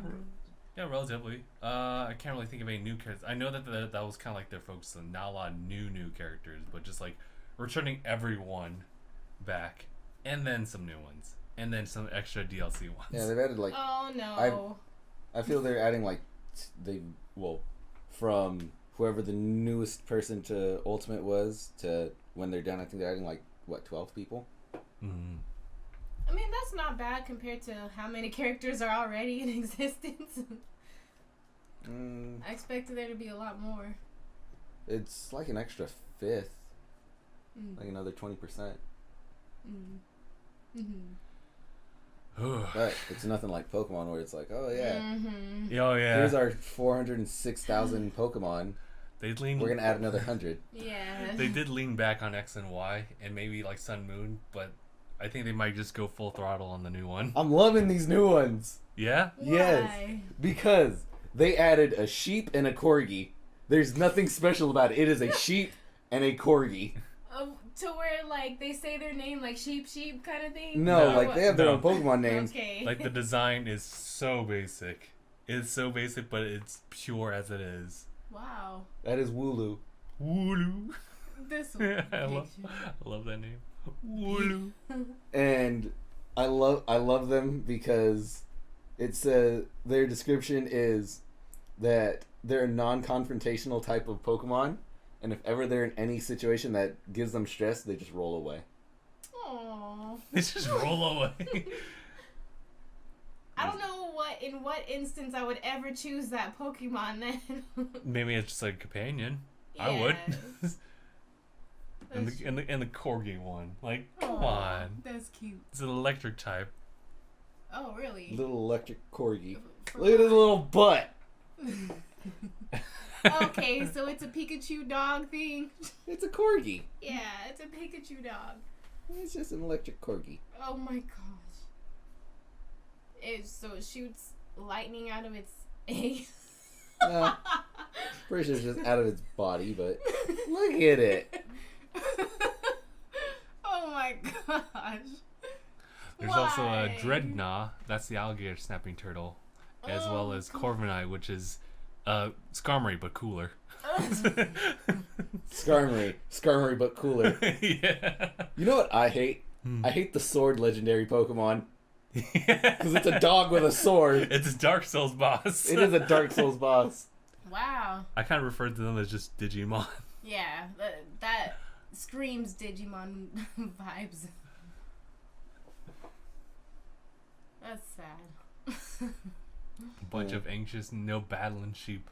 Yeah, relatively. I can't really think of any new characters. I know that was kind of like their focus on not a lot of new characters, but just like returning everyone back, and then some new ones, and then some extra DLC ones. Yeah, they've added like. Oh no. I feel they're adding like from whoever the newest person to Ultimate was to when they're done. I think they're adding like 12 people. Mm-hmm. I mean, that's not bad compared to how many characters are already in existence. I expected there to be a lot more. It's like an extra 5th, like another 20%. But it's nothing like Pokemon where it's like, oh yeah, Oh yeah. here's our 406,000 Pokemon. We're gonna add another 100. Yeah. They did lean back on X and Y and maybe like Sun Moon, but I think they might just go full throttle on the new one. I'm loving these new ones. Yeah? Why? Yes, because they added a sheep and a corgi. There's nothing special about it. It is a sheep and a corgi. To where like they say their name like sheep kind of thing? No, No. like they have their own Pokemon names. Okay. Like the design is so basic. It's so basic, but it's pure as it is. Wow. That is Wooloo. Wooloo. This I love that name. Wooloo. And I love them because it's their description is that they're a non-confrontational type of Pokemon, and if ever they're in any situation that gives them stress, they just roll away. Aww. They just roll away. I don't know in what instance I would ever choose that Pokemon then. Maybe it's just like a companion. Yeah. I would. and the corgi one. Like, come on. That's cute. It's an electric type. Oh, really? Little electric corgi. For Look at his little butt. Okay, so it's a Pikachu dog thing. It's a corgi. Yeah, it's a Pikachu dog. It's just an electric corgi. Oh my gosh. It shoots lightning out of its egg. Pretty sure it's just out of its body, but look at it. Oh my gosh. There's also a Dreadnought, that's the alligator snapping turtle, as well as Corviknight, which is Skarmory but cooler. Skarmory, but cooler. Yeah. You know what I hate? I hate the sword legendary Pokemon. Yeah. Because it's a dog with a sword. It's a Dark Souls boss. It is a Dark Souls boss. Wow. I kind of referred to them as just Digimon. Yeah, that screams Digimon vibes. That's sad. A bunch of anxious, no battling sheep.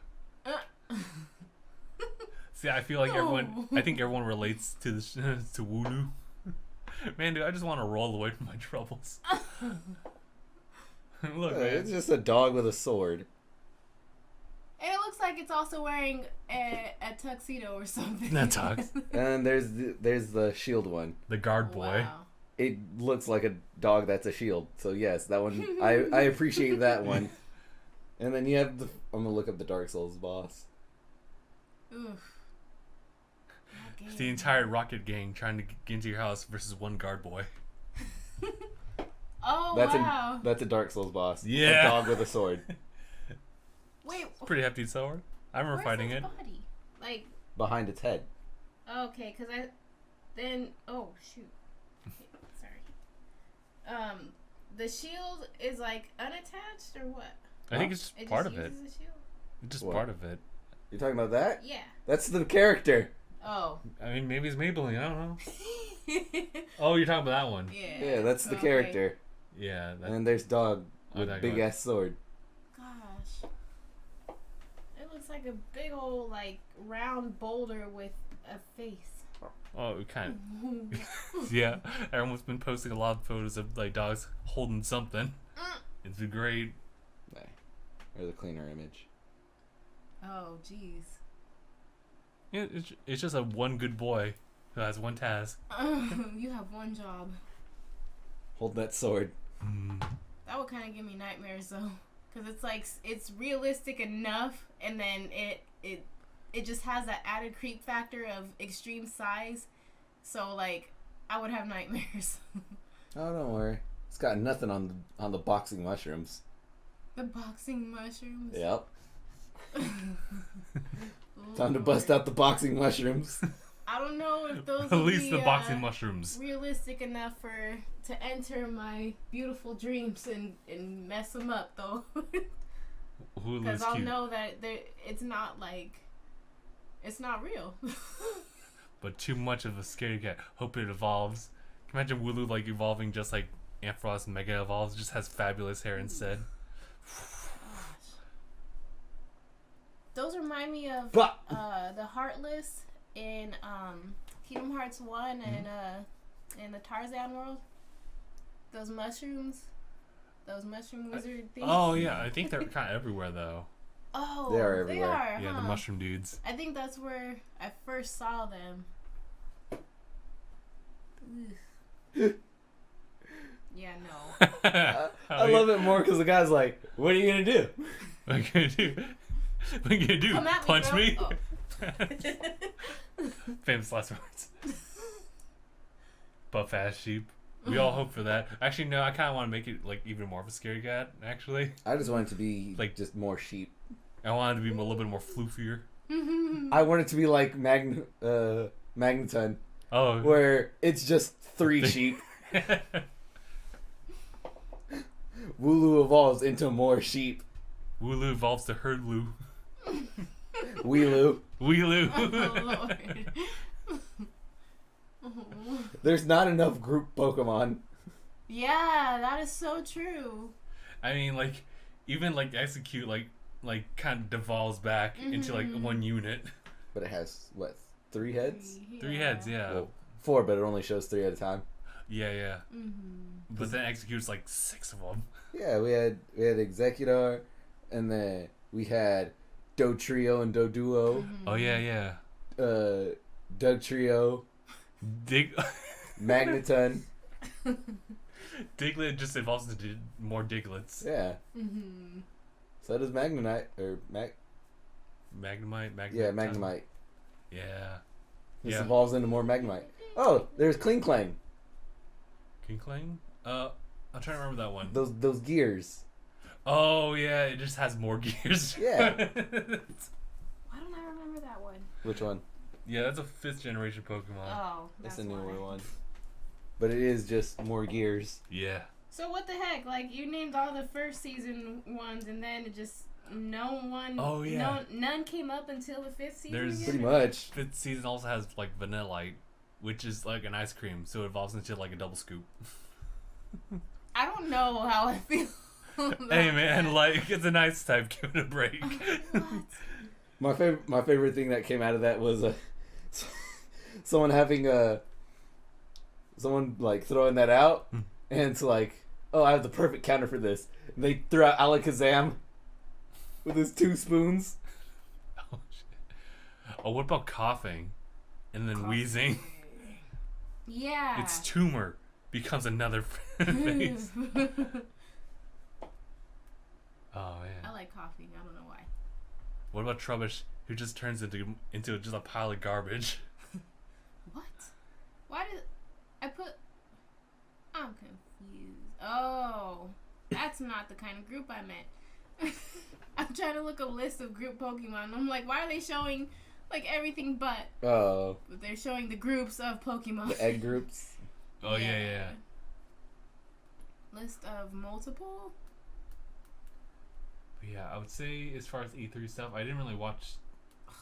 See, I feel like I think everyone relates to this, to Wooloo. Man, dude, I just want to roll away from my troubles. Look, man. It's just a dog with a sword. And it looks like it's also wearing a tuxedo or something. That tux. And there's the shield one. The guard boy. Wow. It looks like a dog that's a shield. So yes, that one I appreciate that one. And then you have I'm gonna look up the Dark Souls boss. Oof. It's the entire Rocket Gang trying to get into your house versus one guard boy. Oh, That's wow. that's a Dark Souls boss. Yeah. A dog with a sword. Wait, Pretty hefty sword. I remember where's fighting his it. body? Like, Behind its head. okay, because oh, shoot. Sorry. The shield is, like, unattached or what? I think it's just part of it. Uses a shield? It's just What? part of it. You're talking about that? Yeah. That's the character. Oh. I mean, maybe it's Maybelline. I don't know. Oh, you're talking about that one. Yeah. Yeah, that's the Okay. character. Yeah. That, And there's dog with that big guy. ass sword. Gosh. It looks like a big old, like, round boulder with a face. oh, it kind of. Yeah. Everyone's been posting a lot of photos of like dogs holding something. It's been great. Or the cleaner image. Oh, jeez. Yeah, it's just a one good boy who has one task. You have one job. Hold that sword. That would kind of give me nightmares, though. Because it's like, it's realistic enough, and then it just has that added creep factor of extreme size. So, like, I would have nightmares. Oh, don't worry. It's got nothing on the boxing mushrooms. The boxing mushrooms. Yep. Time to bust out the boxing mushrooms. I don't know if those Release would the be, boxing mushrooms. realistic enough to enter my beautiful dreams and mess them up, though. Hulu's Because I'll cute. know that it's not real. But too much of a scary cat. Hope it evolves. Can you imagine Wooloo like evolving just like Ampharos Mega evolves? Just has fabulous hair instead. Those remind me of Bah! the Heartless in Kingdom Hearts 1 and in the Tarzan world. Those mushroom wizard things. Oh yeah, I think they're kind of everywhere though. Oh, They are they everywhere. are, Yeah, the huh? mushroom dudes. I think that's where I first saw them. Ugh. Yeah, no. I love it more because the guy's like, "What are you gonna do?" What are you gonna do? What are you gonna do? Come at me, Punch bro. me? Oh. Famous last words. Buff ass sheep. We all hope for that. Actually, no. I kind of want to make it like even more of a scary cat. Actually, I just want it to be Like- just more sheep. I want it to be a little bit more floofier. I want it to be like Magneton, Oh, where it's just 3 sheep. Wooloo evolves into more sheep. Wooloo evolves to Herdloo. Weeloo. Weeloo. Oh, Lord. There's not enough group Pokemon. Yeah, that is so true. I mean, like, even like Execute, like kind of devolves back into like one unit. But it has, what, 3 heads? 3 heads, yeah. Well, 4, but it only shows 3 at a time. Yeah. But then Execute's like 6 of them. Yeah, we had Executor, and then we had Dotrio and Doduo, Oh yeah. Dugtrio, Magneton. Diglett just evolves into more Diglets. Yeah. So does Magnemite, or Magnemite. yeah, Magnemite. Yeah. This Yeah. evolves into more Magnemite. Oh, there's Kling Clang. King Clang? I'm trying to remember that one. Those gears. Oh yeah, it just has more gears. Yeah. Why don't I remember that one? Which one? Yeah, that's a 5th generation Pokemon. Oh, That's that's a newer why. one. But it is just more gears. Yeah. So what the heck? Like, you named all the first season ones, and then it just no one. Oh, yeah. None came up until the 5th season. There's- again? Pretty much. 5th season also has like Vanillite, which is like an ice cream, so it evolves into like a double scoop. I don't know how I feel. Hey man, like it's a nice type. Give it a break. What? My favorite thing that came out of that was someone having someone like throwing that out, and it's like, oh, I have the perfect counter for this. And they threw out Alakazam with his 2 spoons. Oh shit. Oh, what about coughing, and then wheezing? Yeah. Its tumor becomes another face. Oh man. I like coughing. I don't know why. What about Trubbish, who just turns into just a pile of garbage? What? Why did I put? I'm confused. Oh, that's not the kind of group I meant. I'm trying to look a list of group Pokemon. I'm like, why are they showing like everything but? Oh, They're showing the groups of Pokemon. the egg groups. Oh yeah. List of multiple. But yeah, I would say as far as E3 stuff, I didn't really watch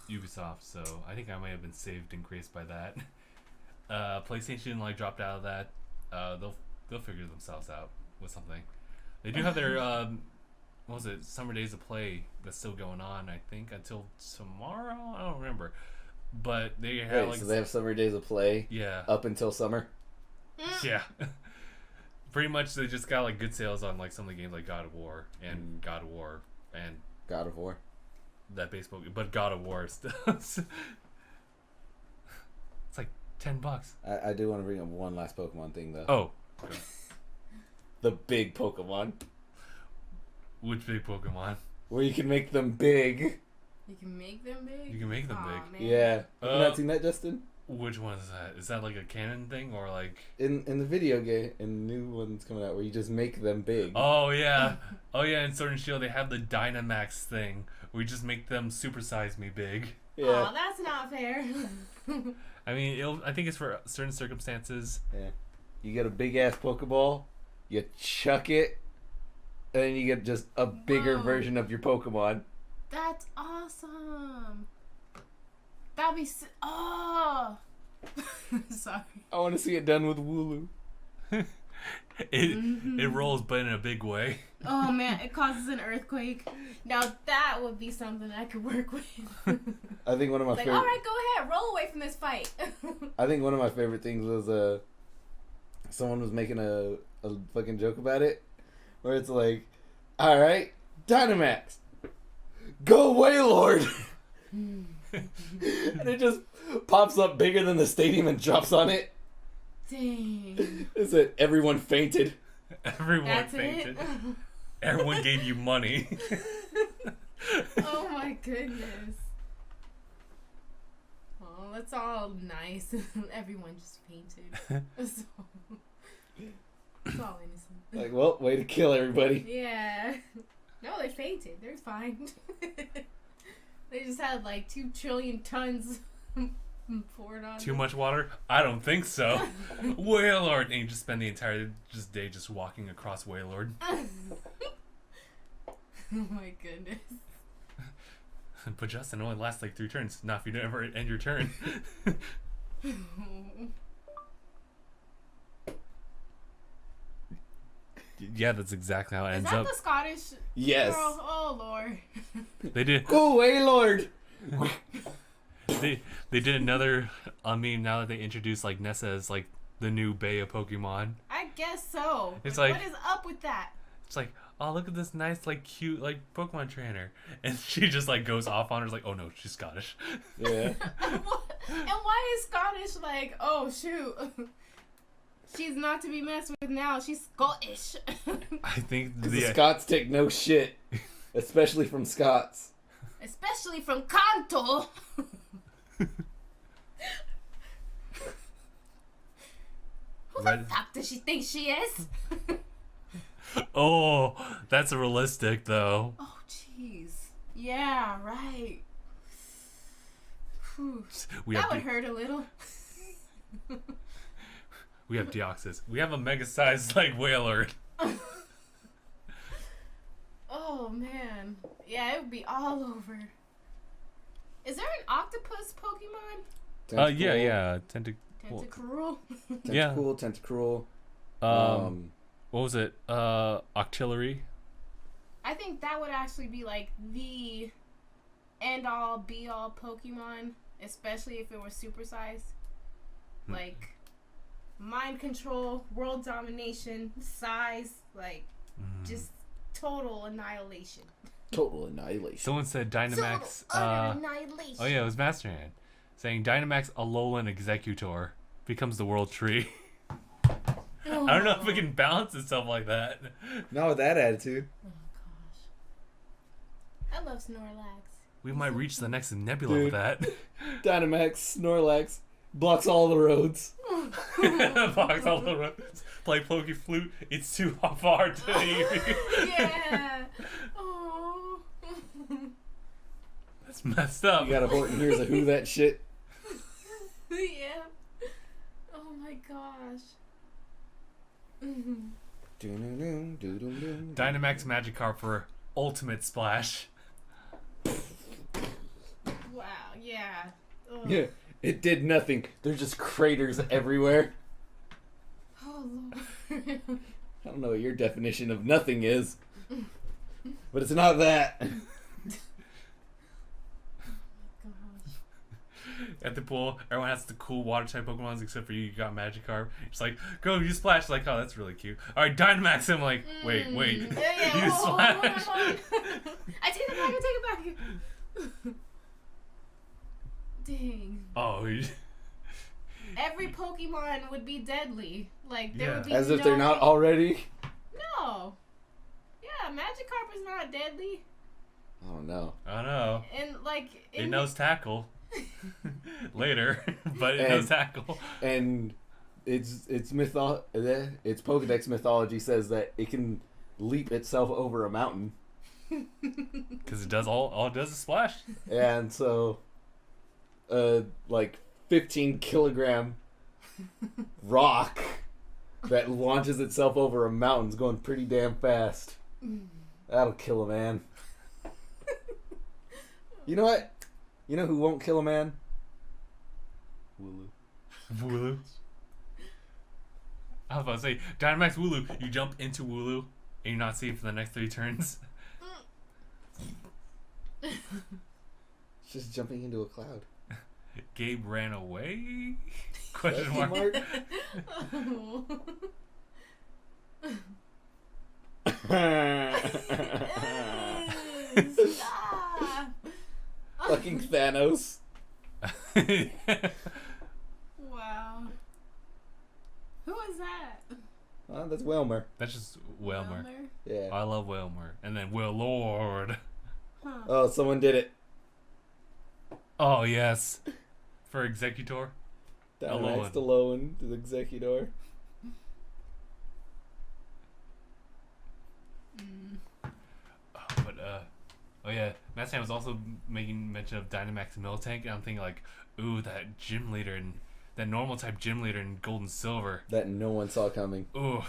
Ubisoft, so I think I might have been saved and graced by that. PlayStation like dropped out of that. They'll figure themselves out with something. They do have their what was it, Summer Days of Play that's still going on, I think, until tomorrow. I don't remember, but they have Wait, like so they have summer days of play yeah up until summer. yeah. Pretty much they just got like good sales on like some of the games like God of War and God of War and God of War. that baseball, but God of War still. It's like $10. I do want to bring up one last Pokemon thing though. Oh, The big Pokemon, which big Pokemon? where you can make them big. You can make them big. You can make them Aw, big. man. Yeah, have you Uh, not seen that, Justin? Which one is that? Is that like a canon thing or like? In the video game, in the new ones coming out, where you just make them big. Oh yeah, oh yeah. In Sword and Shield, they have the Dynamax thing where you just make them supersize me big. Yeah, Aw, that's not fair. I mean, I think it's for certain circumstances. yeah. You get a big ass Pokeball, you chuck it, and then you get just a bigger Whoa. version of your Pokemon. That's awesome. That'd be oh. Sorry. I want to see it done with Wooloo. It rolls, but in a big way. Oh man, it causes an earthquake. Now that would be something I could work with. I think one of my Like, favorite. all right, go ahead, roll away from this fight. I think one of my favorite things was someone was making a fucking joke about it, where it's like, all right, Dynamax, go away, Lord. And it just pops up bigger than the stadium and drops on it. Dang. It said everyone fainted. Everyone That's fainted. it. Everyone gave you money. Oh my goodness. Oh, that's all nice. Everyone just fainted. It's all innocent. Like, well, way to kill everybody. Yeah. No, they fainted. They're fine. They just had like 2 trillion tons poured on Too them. much water? I don't think so. Wailord, and you just spend the entire day just walking across Wailord. Oh my goodness. But Justin, it only lasts like 3 turns. Not if you never end your turn. Yeah, that's exactly how it Is ends that up. the Scottish Yes. girl? Oh lord. They did. Go away, Lord. They did another meme now that they introduced like Nessa as like the new Bay of Pokemon. I guess so. It's Like, like- what is up with that? It's like, oh, look at this nice, like, cute, like, Pokemon trainer. And she just, like, goes off on her. It's like, oh, no, she's Scottish. Yeah. And why is Scottish like, oh, shoot. She's not to be messed with now. She's Scottish. I think The Scots take no shit, especially from Scots. Especially from Kanto. Who the Red- fuck does she think she is? Oh, that's realistic, though. Oh, jeez. Yeah, right. Whew. We That have would hurt a little. we have Deoxys. We have a mega-sized like whaler. Oh man, yeah, it would be all over. Is there an octopus Pokemon? Yeah. Tentacruel. Tentacruel. What was it? Octillery. I think that would actually be like the end all be all Pokemon, especially if it were supersized. Like mind control, world domination, size, like just total annihilation. Total annihilation. Someone said Dynamax. Total utter annihilation. Oh yeah, it was Master Hand saying Dynamax Alolan Executor becomes the world tree. Oh. I don't know if it can balance itself like that. Not with that attitude. Oh gosh. I love Snorlax. We might reach the next Nebula with that. Dynamax, Snorlax, blocks all the roads. Box all the roads. Play Pokey Flute. It's too far to hear. Yeah. Oh. That's messed up. You got a Horton Hears a Who that shit. Yeah. Oh my gosh. Dynamax Magikarp for Ultimate Splash. Wow. Yeah. Ugh. Yeah, it did nothing. There's just craters everywhere. Oh Lord. I don't know what your definition of nothing is, but it's not that. Gosh. At the pool, everyone has the cool water type Pokemons except for you. You got Magikarp. It's like, go, you splash. Like, oh, that's really cute. All right, Dynamax. I'm like, wait. Yeah, You splash. hold on. I take it back. Dang. Oh, Every Pokemon would be deadly. Like, there Yeah. would be As if they're not already. No. Yeah, Magikarp is not deadly. Oh no. I don't know. And, like... It knows tackle. Later, but it knows tackle. And its Pokedex mythology says that it can leap itself over a mountain. Because it does all it does is splash. And so, like 15 kilogram rock that launches itself over a mountain is going pretty damn fast. That'll kill a man. You know what? You know who won't kill a man? Wooloo. Wooloo. I was about to say, Dynamax Wooloo. You jump into Wooloo and you're not safe for the next 3 turns. It's just jumping into a cloud. Gabe ran away? Question mark. Stop. Fucking Thanos. Wow. Who is that? That's Wilmer. That's just Whalmer. Yeah. I love Whalmer. And then Will Lord. Huh. Oh, someone did it. Oh, yes. For Executor. Dynamax Alolan to the Executor. Oh yeah, Matt Sam was also making mention of Dynamax Miltank, and I'm thinking like, ooh, that gym leader and that normal type gym leader in Gold and Silver. That no one saw coming. Ooh.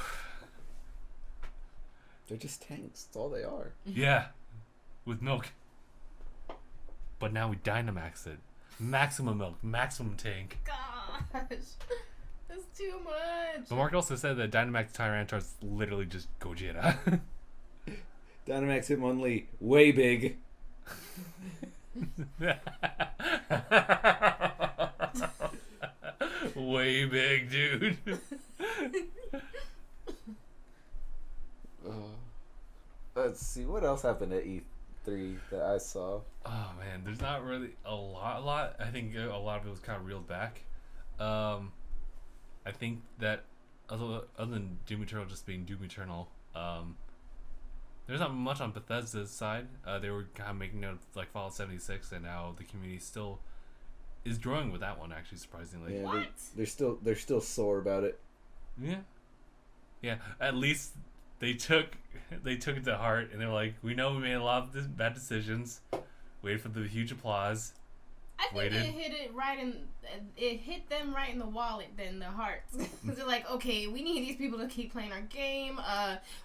They're just tanks. That's all they are. Yeah, with milk. But now we Dynamax it. Maximum milk, maximum tank. Gosh. That's too much. But Mark also said that Dynamax Tyranitar is literally just Gogeta. Dynamax Hitmonlee, way big. Way big, dude. Let's see, what else happened at E3 that I saw? Oh man, there's not really a lot. I think a lot of it was kind of reeled back. I think that other than Doom Eternal just being Doom Eternal, there's not much on Bethesda's side. They were kind of making note of like Fallout 76, and now the community still is growing with that one. Actually, surprisingly. Yeah, What? they're still sore about it. Yeah. At least they took it to heart, and they're like, we know we made a lot of bad decisions. Wait for the huge applause. I think waited. it hit them right in the wallet than the hearts. They're like, okay, we need these people to keep playing our game.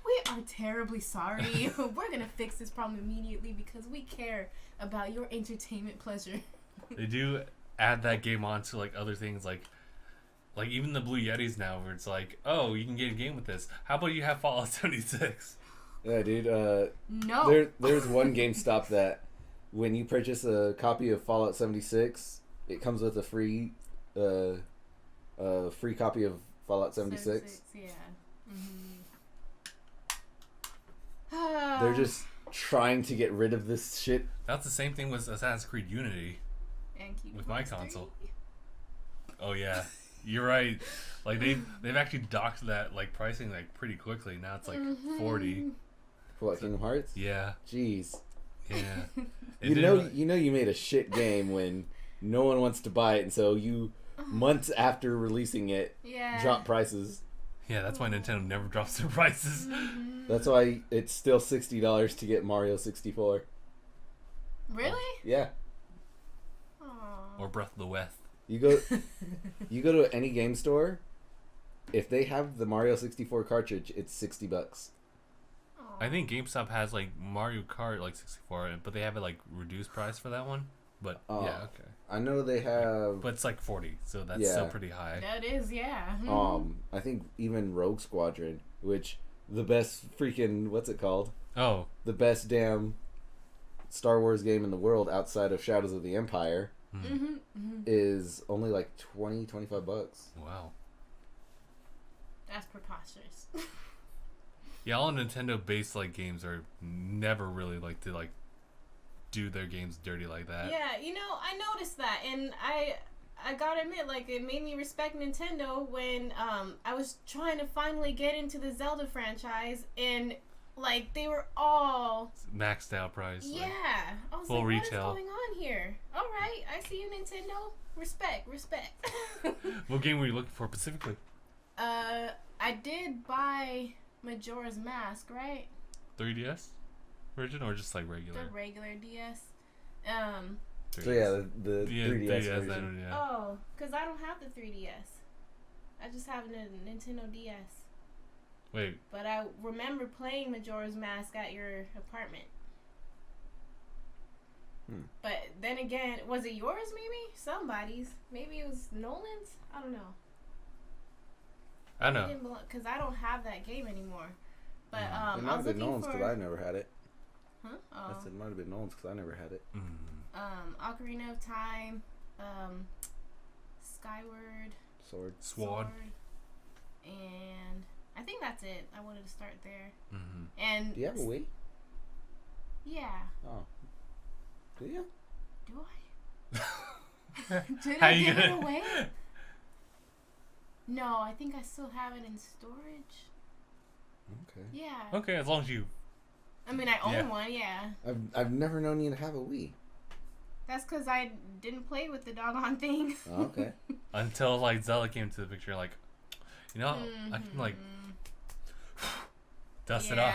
We are terribly sorry. We're gonna fix this problem immediately because we care about your entertainment pleasure. They do add that game on to like other things like even the Blue Yetis now, where it's like, oh, you can get a game with this. How about you have Fallout 76? Yeah, dude. No. There's one GameStop that when you purchase a copy of Fallout 76, it comes with a free copy of Fallout 76. Yeah. Mm-hmm. They're just trying to get rid of this shit. That's the same thing with Assassin's Creed Unity And Kingdom with my Hearts 3. console. Oh yeah, you're right. Like they've actually docked that like pricing like pretty quickly. Now it's like $40. For what, Kingdom Hearts? Yeah, Jeez. yeah. You know you made a shit game when no one wants to buy it, and so you months after releasing it drop prices. Yeah, that's why Nintendo never drops their prices. That's why it's still $60 to get Mario 64. Really? Yeah. Aww. Or Breath of the West. You go to any game store, if they have the Mario 64 cartridge, it's $60. I think GameStop has like Mario Kart like 64, but they have it like reduced price for that one. But yeah, okay. I know they have. But it's like 40, so that's still pretty high. That is, yeah. I think even Rogue Squadron, which the best freaking what's it called? Oh, The best damn Star Wars game in the world outside of Shadows of the Empire is only like $20-25. Wow. That's preposterous. Yeah, all Nintendo-based like games are never really like to like do their games dirty like that. Yeah, you know, I noticed that, and I gotta admit, like, it made me respect Nintendo when I was trying to finally get into the Zelda franchise, and like they were all Maxed out price. yeah. I was full like, retail. what is going on here? All right, I see you, Nintendo. Respect. What game were you looking for specifically? I did buy Majora's Mask, right? 3DS version or just like regular? The regular DS. 3DS. So yeah, the 3DS version. Then, yeah. Oh, because I don't have the 3DS. I just have a Nintendo DS. Wait. But I remember playing Majora's Mask at your apartment. But then again, was it yours maybe? Somebody's. Maybe it was Nolan's? I don't know. I know. Because I don't have that game anymore. But It I might was have been looking Nolan's for... because I never had it. Huh? I said it might have been Nolan's because I never had it. Ocarina of Time, Skyward Sword. and I think that's it. I wanted to start there. Mm-hmm. And Do you have a Wii? yeah. Oh. Do you? Do I? Did How I you give it gonna- away? No, I think I still have it in storage. Okay. Yeah. Okay, as long as you. I mean, I own Yeah. one. Yeah. I've never known you to have a Wii. That's because I didn't play with the doggone thing. Oh, okay. Until like Zelda came to the picture, like, you know, I can like dust it off.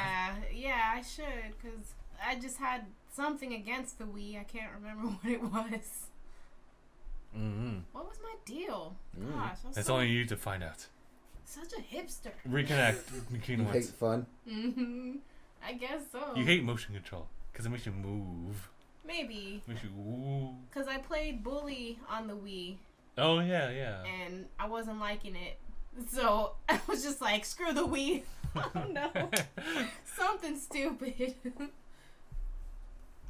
Yeah, I should, because I just had something against the Wii. I can't remember what it was. Mm-hmm. What was my deal? Gosh, I was It's so, only you to find out. such a hipster. Reconnect. You hate fun? I guess so. You hate motion control because it makes you move. Maybe. Makes you ooh. Because I played Bully on the Wii, Oh yeah, yeah. and I wasn't liking it. So I was just like, screw the Wii. Oh no. Something stupid.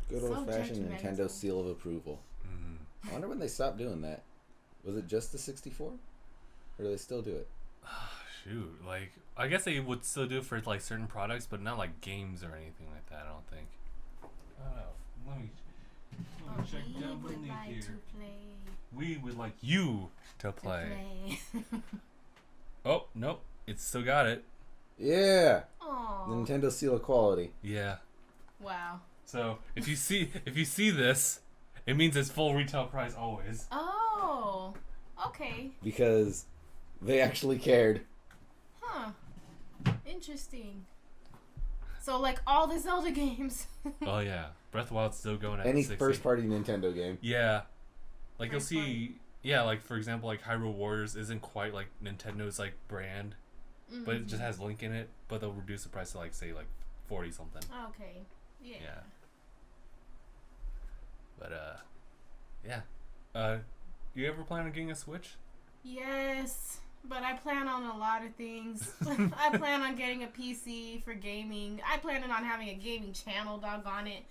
Good So old fashioned judgmental. Nintendo seal of approval. I wonder when they stopped doing that. Was it just the 64? Or do they still do it? Shoot, like I guess they would still do it for like certain products, but not like games or anything like that. I don't think. I don't know. Let me check We down would beneath like here. to play. We would like you to play. play. Oh nope, it's still got it. Yeah! Aww. The Nintendo seal of quality. Yeah. Wow. So if you see this, it means it's full retail price always. Oh. Okay. Because they actually cared. Huh. Interesting. So like all the Zelda games. Oh yeah, Breath of the Wild's still going at Any 60. first party Nintendo game. Yeah. Like you'll see, yeah, like for example, like Hyrule Warriors isn't quite like Nintendo's like brand, but it just has Link in it. But they'll reduce the price to like say like 40 something. Okay. Yeah. Yeah. But yeah. You ever plan on getting a Switch? Yes, but I plan on a lot of things. I plan on getting a PC for gaming. I planned on having a gaming channel, doggone it.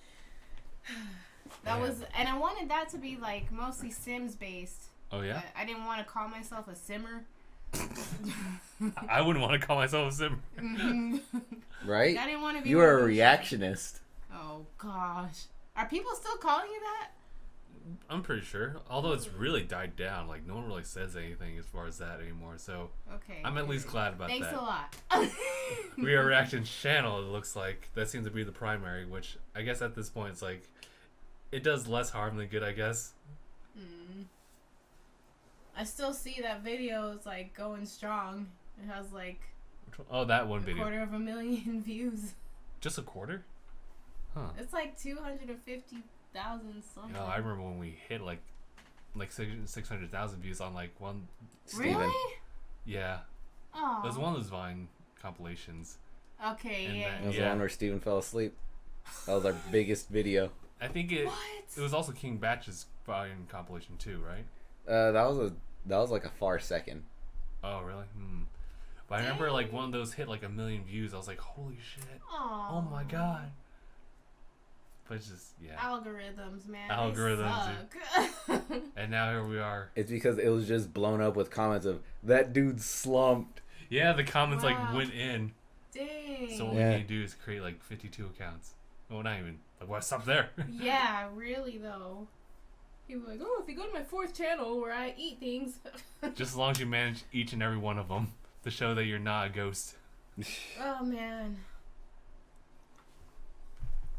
And I wanted that to be like mostly Sims based. Oh yeah. I didn't want to call myself a simmer. I wouldn't want to call myself a simmer. Right? I didn't want to be. You are a reactionist. Oh gosh, are people still calling you that? I'm pretty sure. Although it's really died down. Like, no one really says anything as far as that anymore. So, okay, I'm at least glad about Thanks that. Thanks a lot. We are Reaction Channel, it looks like. That seems to be the primary, which I guess at this point it's like, it does less harm than good, I guess. I still see that video is like going strong. It has like that one video. 250,000 views. Just a quarter? Huh. It's like 250,000 something. No, I remember when we hit like 600,000 views on like one. Really? Yeah. Oh. It was one of those Vine compilations. Okay, And yeah. It was the one where Steven fell asleep. That was our biggest video. I think it What? was also King Batch's Vine compilation too, right? That was like a far second. Oh, really? But I remember like one of those hit like 1 million views. I was like, holy shit. Aw. Oh my god. But it's just, yeah. Algorithms, man. Algorithms, They suck. And now here we are. It's because it was just blown up with comments of, that dude slumped. Yeah, the comments like Wow. went in. Dang. So all we need to do is create like 52 accounts. Well, not even. Like, why stop there? Yeah, really though. People are like, oh, if you go to my 4th channel where I eat things. Just as long as you manage each and every one of them to show that you're not a ghost. Oh man.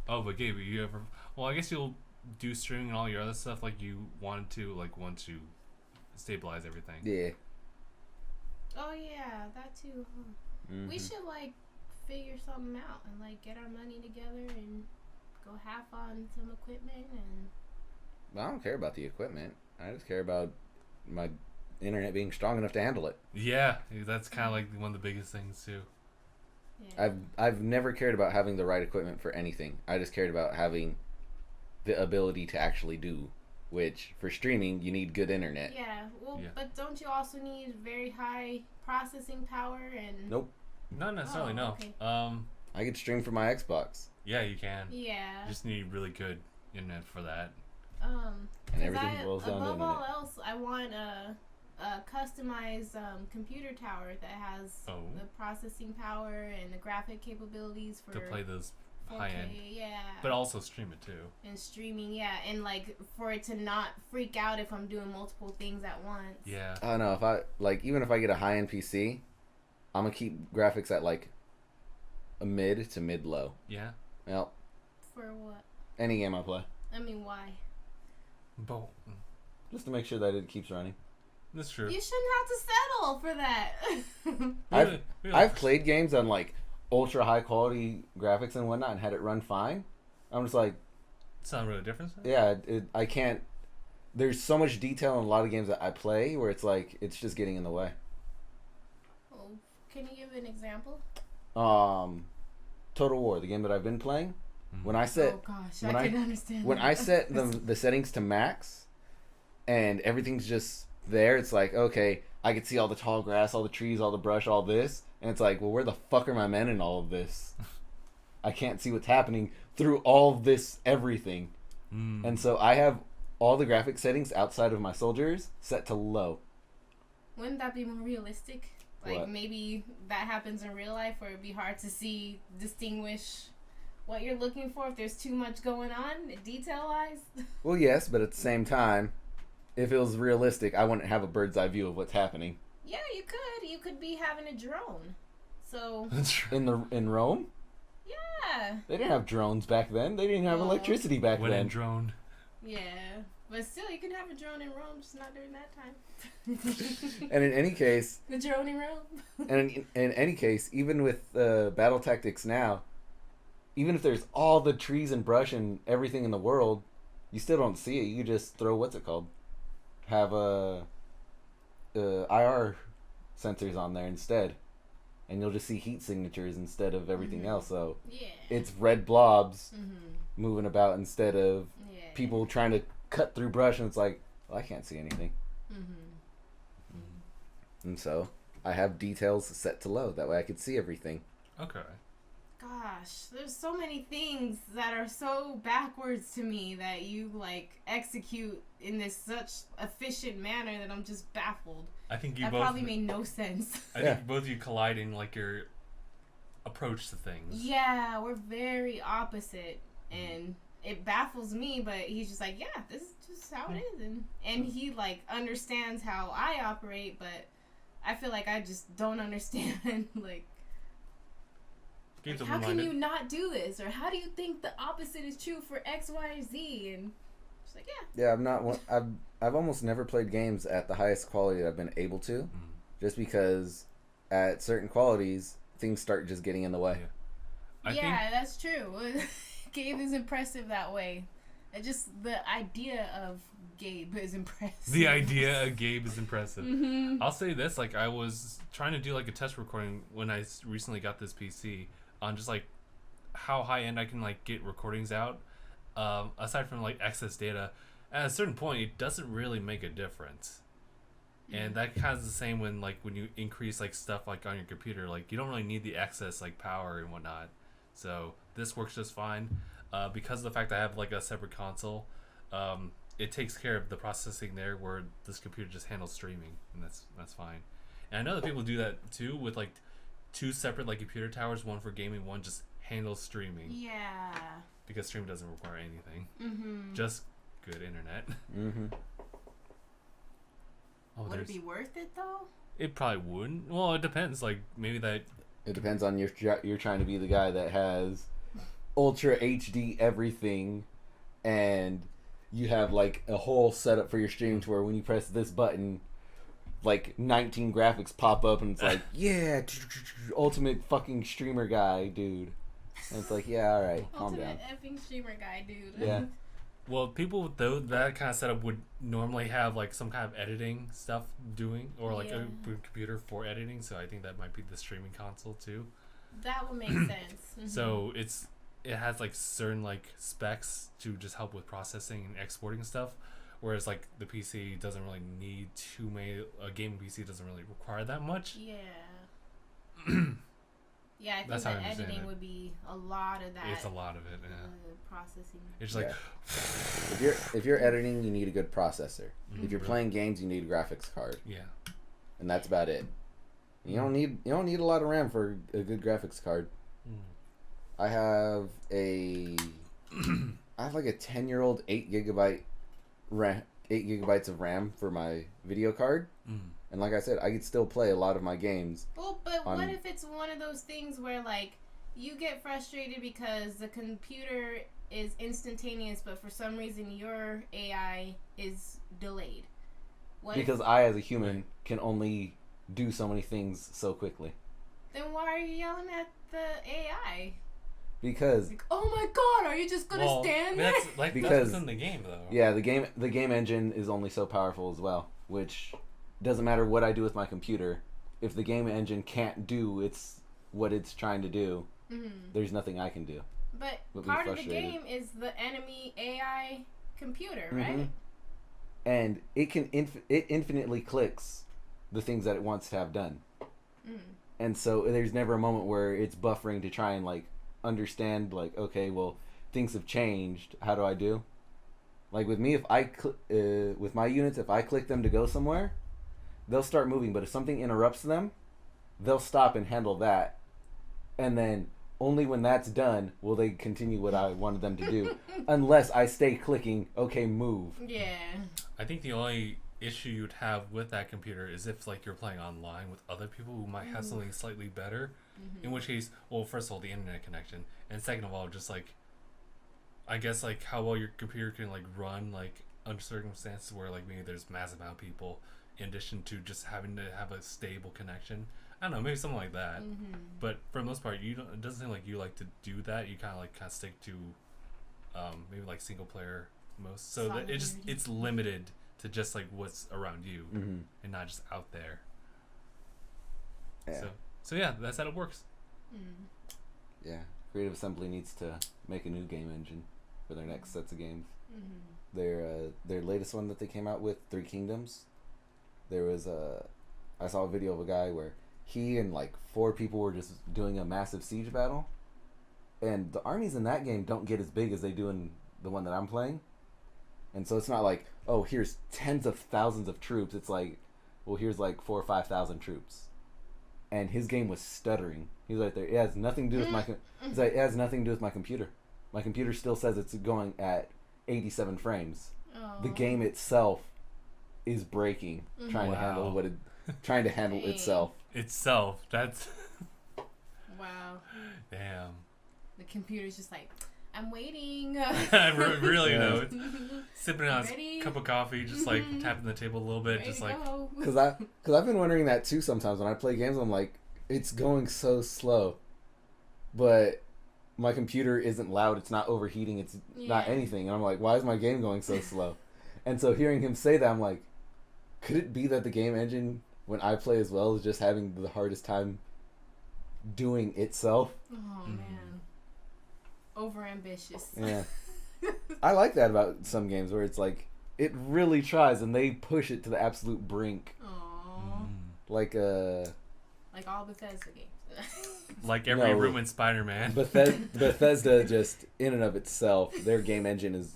Oh, but Gabe, you ever? Well, I guess you'll do streaming and all your other stuff like you wanted to, like once you stabilize everything. Yeah. Oh yeah, that too. Huh? Mm-hmm. We should like figure something out and like get our money together and go half on some equipment and. I don't care about the equipment. I just care about my internet being strong enough to handle it. Yeah, that's kind of like one of the biggest things too. Yeah. I've never cared about having the right equipment for anything. I just cared about having the ability to actually do, which for streaming you need good internet. Yeah, well, Yeah. but don't you also need very high processing power and? Nope. Not necessarily, Oh, no. okay. I could stream from my Xbox. Yeah, you can. Yeah. You just need really good internet for that. And everything boils down to above all internet. else, I want a customized computer tower that has the processing power and the graphic capabilities for To play those 4K, high end. yeah. But also stream it too. And streaming, yeah, and like for it to not freak out if I'm doing multiple things at once. Yeah. I don't know, if I like, even if I get a high end PC, I'm gonna keep graphics at like a mid to mid low. Yeah. Well, For what? any game I play, I mean, why? But just to make sure that it keeps running. that's true. You shouldn't have to settle for that. I've played games on like ultra high quality graphics and whatnot and had it run fine. I'm just like, It's not really a difference. yeah, I can't. There's so much detail in a lot of games that I play where it's like it's just getting in the way. Well, can you give an example? Total War, the game that I've been playing. When I set, Oh gosh, when I can understand. when that. I set the settings to max, and everything's just there, it's like, okay, I can see all the tall grass, all the trees, all the brush, all this, and it's like, well, where the fuck are my men in all of this? I can't see what's happening through all of this everything. And so I have all the graphic settings outside of my soldiers set to low. Wouldn't that be more realistic? Like What? maybe that happens in real life where it'd be hard to distinguish what you're looking for if there's too much going on detail-wise. Well, yes, but at the same time, if it was realistic, I wouldn't have a bird's eye view of what's happening. Yeah, you could. You could be having a drone. So, That's true. In Rome, yeah. they didn't have drones back then. They didn't have electricity back When in then. drone. Yeah. But still, you can have a drone in Rome, just not during that time. And in any case, The drone in Rome? in any case, even with battle tactics now, even if there's all the trees and brush and everything in the world, you still don't see it. You just throw what's it called? have IR sensors on there instead, and you'll just see heat signatures instead of everything else. So Yeah. it's red blobs moving about instead of Yeah. people trying to cut through brush, and it's like, well, I can't see anything. And so I have details set to low. That way I could see everything. Okay. Gosh, there's so many things that are so backwards to me that you like execute in this such efficient manner that I'm just baffled. I think you That both probably made no sense. I think both of you collide in like your approach to things. Yeah, we're very opposite, and it baffles me. But he's just like, yeah, this is just how it is, and he like understands how I operate, but I feel like I just don't understand. Like, how can you not do this, or how do you think the opposite is true for X, Y, and Z? And it's like, yeah. Yeah, I'm not. I've almost never played games at the highest quality that I've been able to, just because at certain qualities things start just getting in the way. Yeah, that's true. Gabe is impressive that way. Just the idea of Gabe is impressive. The idea of Gabe is impressive. I'll say this, like I was trying to do like a test recording when I recently got this PC on just like how high end I can like get recordings out. Aside from like excess data, at a certain point it doesn't really make a difference. And that kind of the same when you increase like stuff like on your computer, like you don't really need the excess like power and whatnot. So this works just fine. Because of the fact that I have like a separate console, it takes care of the processing there, where this computer just handles streaming, and that's fine. And I know that people do that too with like two separate like computer towers, one for gaming, one just handles streaming. Yeah. Because streaming doesn't require anything, just good internet. Would it be worth it though? It probably wouldn't. Well, it depends. Like maybe that. It depends on you're trying to be the guy that has ultra HD everything, and you have like a whole setup for your stream to where when you press this button, like 19 graphics pop up, and it's like, yeah, ultimate fucking streamer guy, dude. And it's like, yeah, all right, calm down. Ultimate effing streamer guy, dude. Yeah. Well, people with that kind of setup would normally have like some kind of editing stuff doing, or like a computer for editing. So I think that might be the streaming console too. That would make sense. So it has like certain like specs to just help with processing and exporting stuff, whereas like the PC doesn't really need too many. A gaming PC doesn't really require that much. Yeah. Yeah, I think that editing would be a lot of that. It's a lot of it. Yeah. Processing. It's like if you're editing, you need a good processor. If you're playing games, you need a graphics card. Yeah. And that's about it. You don't need a lot of RAM for a good graphics card. I have like a 10-year-old 8 gigabytes of RAM for my video card. And like I said, I could still play a lot of my games. Well, but what if it's one of those things where like you get frustrated because the computer is instantaneous, but for some reason your AI is delayed? Because I, as a human, can only do so many things so quickly. Then why are you yelling at the AI? Because like, oh my god, are you just gonna stand there? That's in the game though. Yeah, the game engine is only so powerful as well, which doesn't matter what I do with my computer. If the game engine can't do what it's trying to do, there's nothing I can do. But part of the game is the enemy AI computer, right? And it can it infinitely clicks the things that it wants to have done. And so there's never a moment where it's buffering to try and like understand, like, okay, well, things have changed. How do I do? Like with me, if I with my units, if I click them to go somewhere, they'll start moving. But if something interrupts them, they'll stop and handle that. And then only when that's done will they continue what I wanted them to do, unless I stay clicking, okay, move. Yeah. I think the only issue you'd have with that computer is if like you're playing online with other people who might have something slightly better. In which case, well, first of all, the internet connection, and second of all, just like, I guess like how well your computer can like run like under circumstances where like maybe there's massive amount of people, in addition to just having to have a stable connection. I don't know, maybe something like that. But for the most part, it doesn't seem like you like to do that. You kind of stick to maybe like single player most. So that it's limited to just like what's around you Mm-hmm. and not just out there. Yeah. So yeah, that's how it works. Yeah. Creative Assembly needs to make a new game engine for their next sets of games. Their latest one that they came out with, Three Kingdoms. There was I saw a video of a guy where he and like 4 people were just doing a massive siege battle, and the armies in that game don't get as big as they do in the one that I'm playing. And so it's not like, oh, here's tens of thousands of troops. It's like, well, here's like 4,000 or 5,000 troops. And his game was stuttering. He's right there. It has nothing to do with my. He's like, it has nothing to do with my computer. My computer still says it's going at 87 frames. Aww. The game itself is breaking, trying to handle Dang. itself. Itself. That's Wow. damn. The computer's just like, I'm waiting. Really, Yeah. it's sipping on Ready? his cup of coffee, just like tapping the table a little bit, Ready just to like go. Cause I've been wondering that too sometimes when I play games. I'm like, it's going so slow, but my computer isn't loud. It's not overheating. It's not Yeah. anything. And I'm like, why is my game going so slow? And so hearing him say that, I'm like, could it be that the game engine, when I play as well, is just having the hardest time doing itself? Oh man. Over ambitious. Yeah. I like that about some games where it's like, it really tries and they push it to the absolute brink. Aww. Like Like all Bethesda games. like every No. room in Spider-Man. Bethesda just in and of itself, their game engine is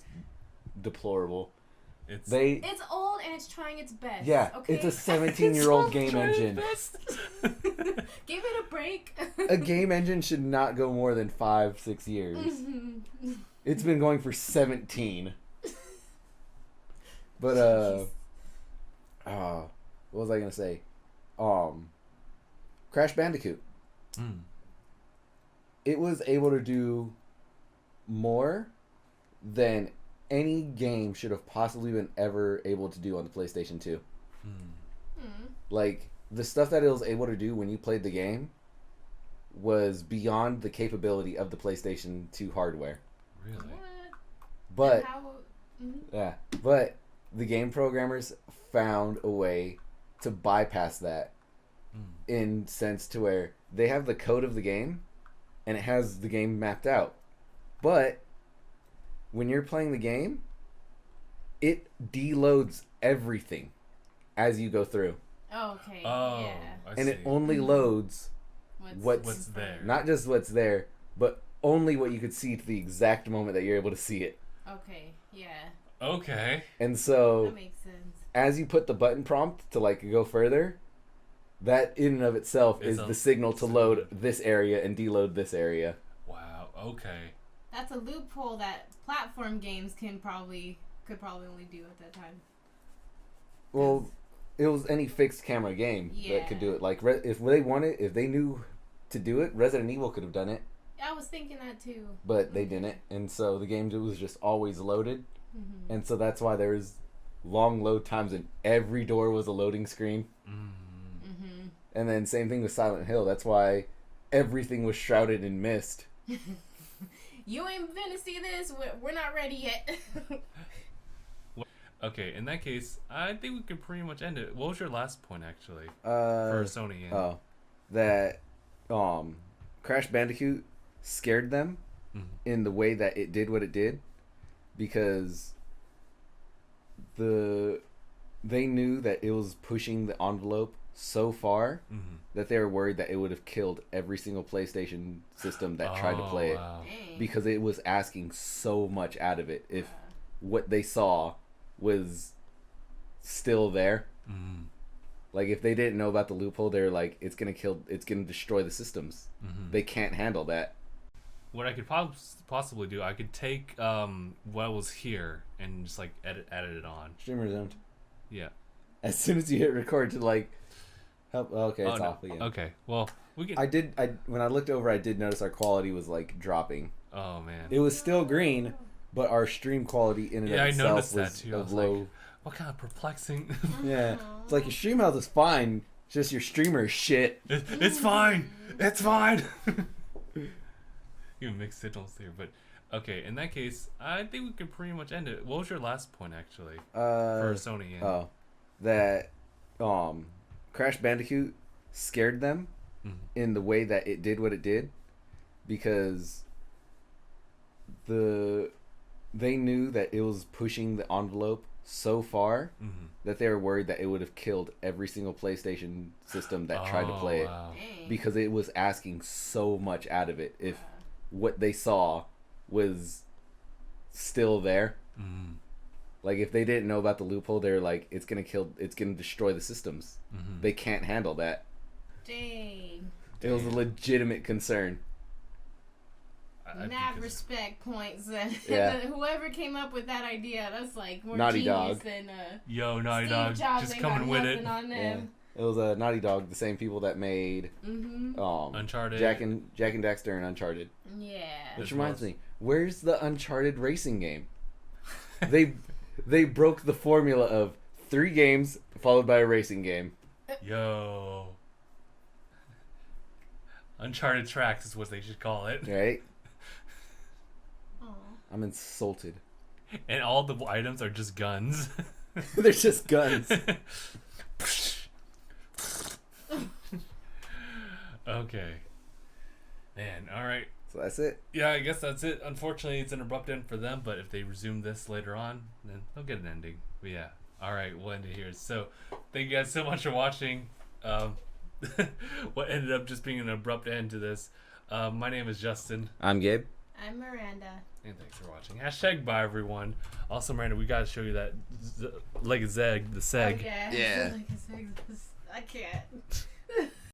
deplorable. It's It's old and it's trying its best. Yeah, Okay. it's a 17-year-old game engine. Give it a break. A game engine should not go more than 5-6 years. Mhm. It's been going for 17. But what was I gonna say? Crash Bandicoot. It was able to do more than any game should have possibly been ever able to do on the PlayStation 2. Like, the stuff that it was able to do when you played the game was beyond the capability of the PlayStation 2 hardware. Really? What? But And how, yeah, but the game programmers found a way to bypass that in sense to where they have the code of the game and it has the game mapped out. But when you're playing the game, it deloads everything as you go through. Oh, okay. Oh, Yeah. I And see. it only loads What's there. not just what's there, but only what you could see to the exact moment that you're able to see it. Okay. Yeah. Okay. And That so makes sense. as you put the button prompt to like go further, that in and of itself Is is a the signal to load this area and deload this area. Wow. Okay. That's a loophole that platform games could probably only do at that time. Well, it was any fixed camera game that could do it. Like if they wanted, if they knew to do it, Resident Evil could have done it, I was thinking that too. but they didn't. And so the game was just always loaded. Mm-hmm. And so that's why there's long load times and every door was a loading screen. Mm-hmm. And then same thing with Silent Hill. That's why everything was shrouded in mist. You ain't gonna see this. We're not ready yet. Okay. In that case, I think we can pretty much end it. What was your last point, actually, Uh, for Sony? And, that Crash Bandicoot scared them in the way that it did what it did, because they knew that it was pushing the envelope so far that they were worried that it would have killed every single PlayStation system that tried to play it, wow. Dang. because it was asking so much out of it if what they saw was still there. Like, if they didn't know about the loophole, they were like, it's gonna destroy the systems. They can't handle that. What I could possibly do, I could take what was here and just like edit it on. Stream resumed. Yeah. As soon as you hit record to like help. Okay, it's no. off again. Okay. Well, we can. When I looked over, I did notice our quality was like dropping. Oh man. It was still green, but our stream quality in and Yeah, I of itself noticed that was too. I was low. like, what kind of perplexing? Yeah, it's like your stream health is fine. It's just your streamer is shit. It's fine. It's fine. Even mixed signals here, but Okay, in that case, I think we can pretty much end it. What was your last point, actually, for Sony? And... Oh, that Crash Bandicoot scared them in the way that it did what it did, because they knew that it was pushing the envelope so far that they were worried that it would have killed every single PlayStation system that tried to play it, because it was asking so much out of it if what they saw was still there. Like, if they didn't know about the loophole, they were like, it's gonna destroy the systems. They can't handle that. Dang. It was a legitimate concern. Mad respect points. Yeah. Whoever came up with that idea, that's like more Naughty genius Dog. than Naughty Steve Dog, Jobs just ain't coming got with nothing it. on them. It was a Naughty Dog, the same people that made Uncharted, Jack and Daxter and Uncharted. Yeah. Which reminds me, where's the Uncharted racing game? They broke the formula of 3 games followed by a racing game. Yo. Uncharted Tracks is what they should call it. Right? Aw. I'm insulted. And all the items are just guns. They're just guns. Okay. Man, alright. So that's it. Yeah, I guess that's it. Unfortunately, it's an abrupt end for them, but if they resume this later on, then they'll get an ending. But yeah. Alright, we'll end it here. So, thank you guys so much for watching. What ended up just being an abrupt end to this. My name is Justin. I'm Gabe. I'm Miranda. And thanks for watching. Hashtag bye, everyone. Also, Miranda, we gotta show you that leg of Zeg, the Seg. Oh, yeah. Yeah. I can't.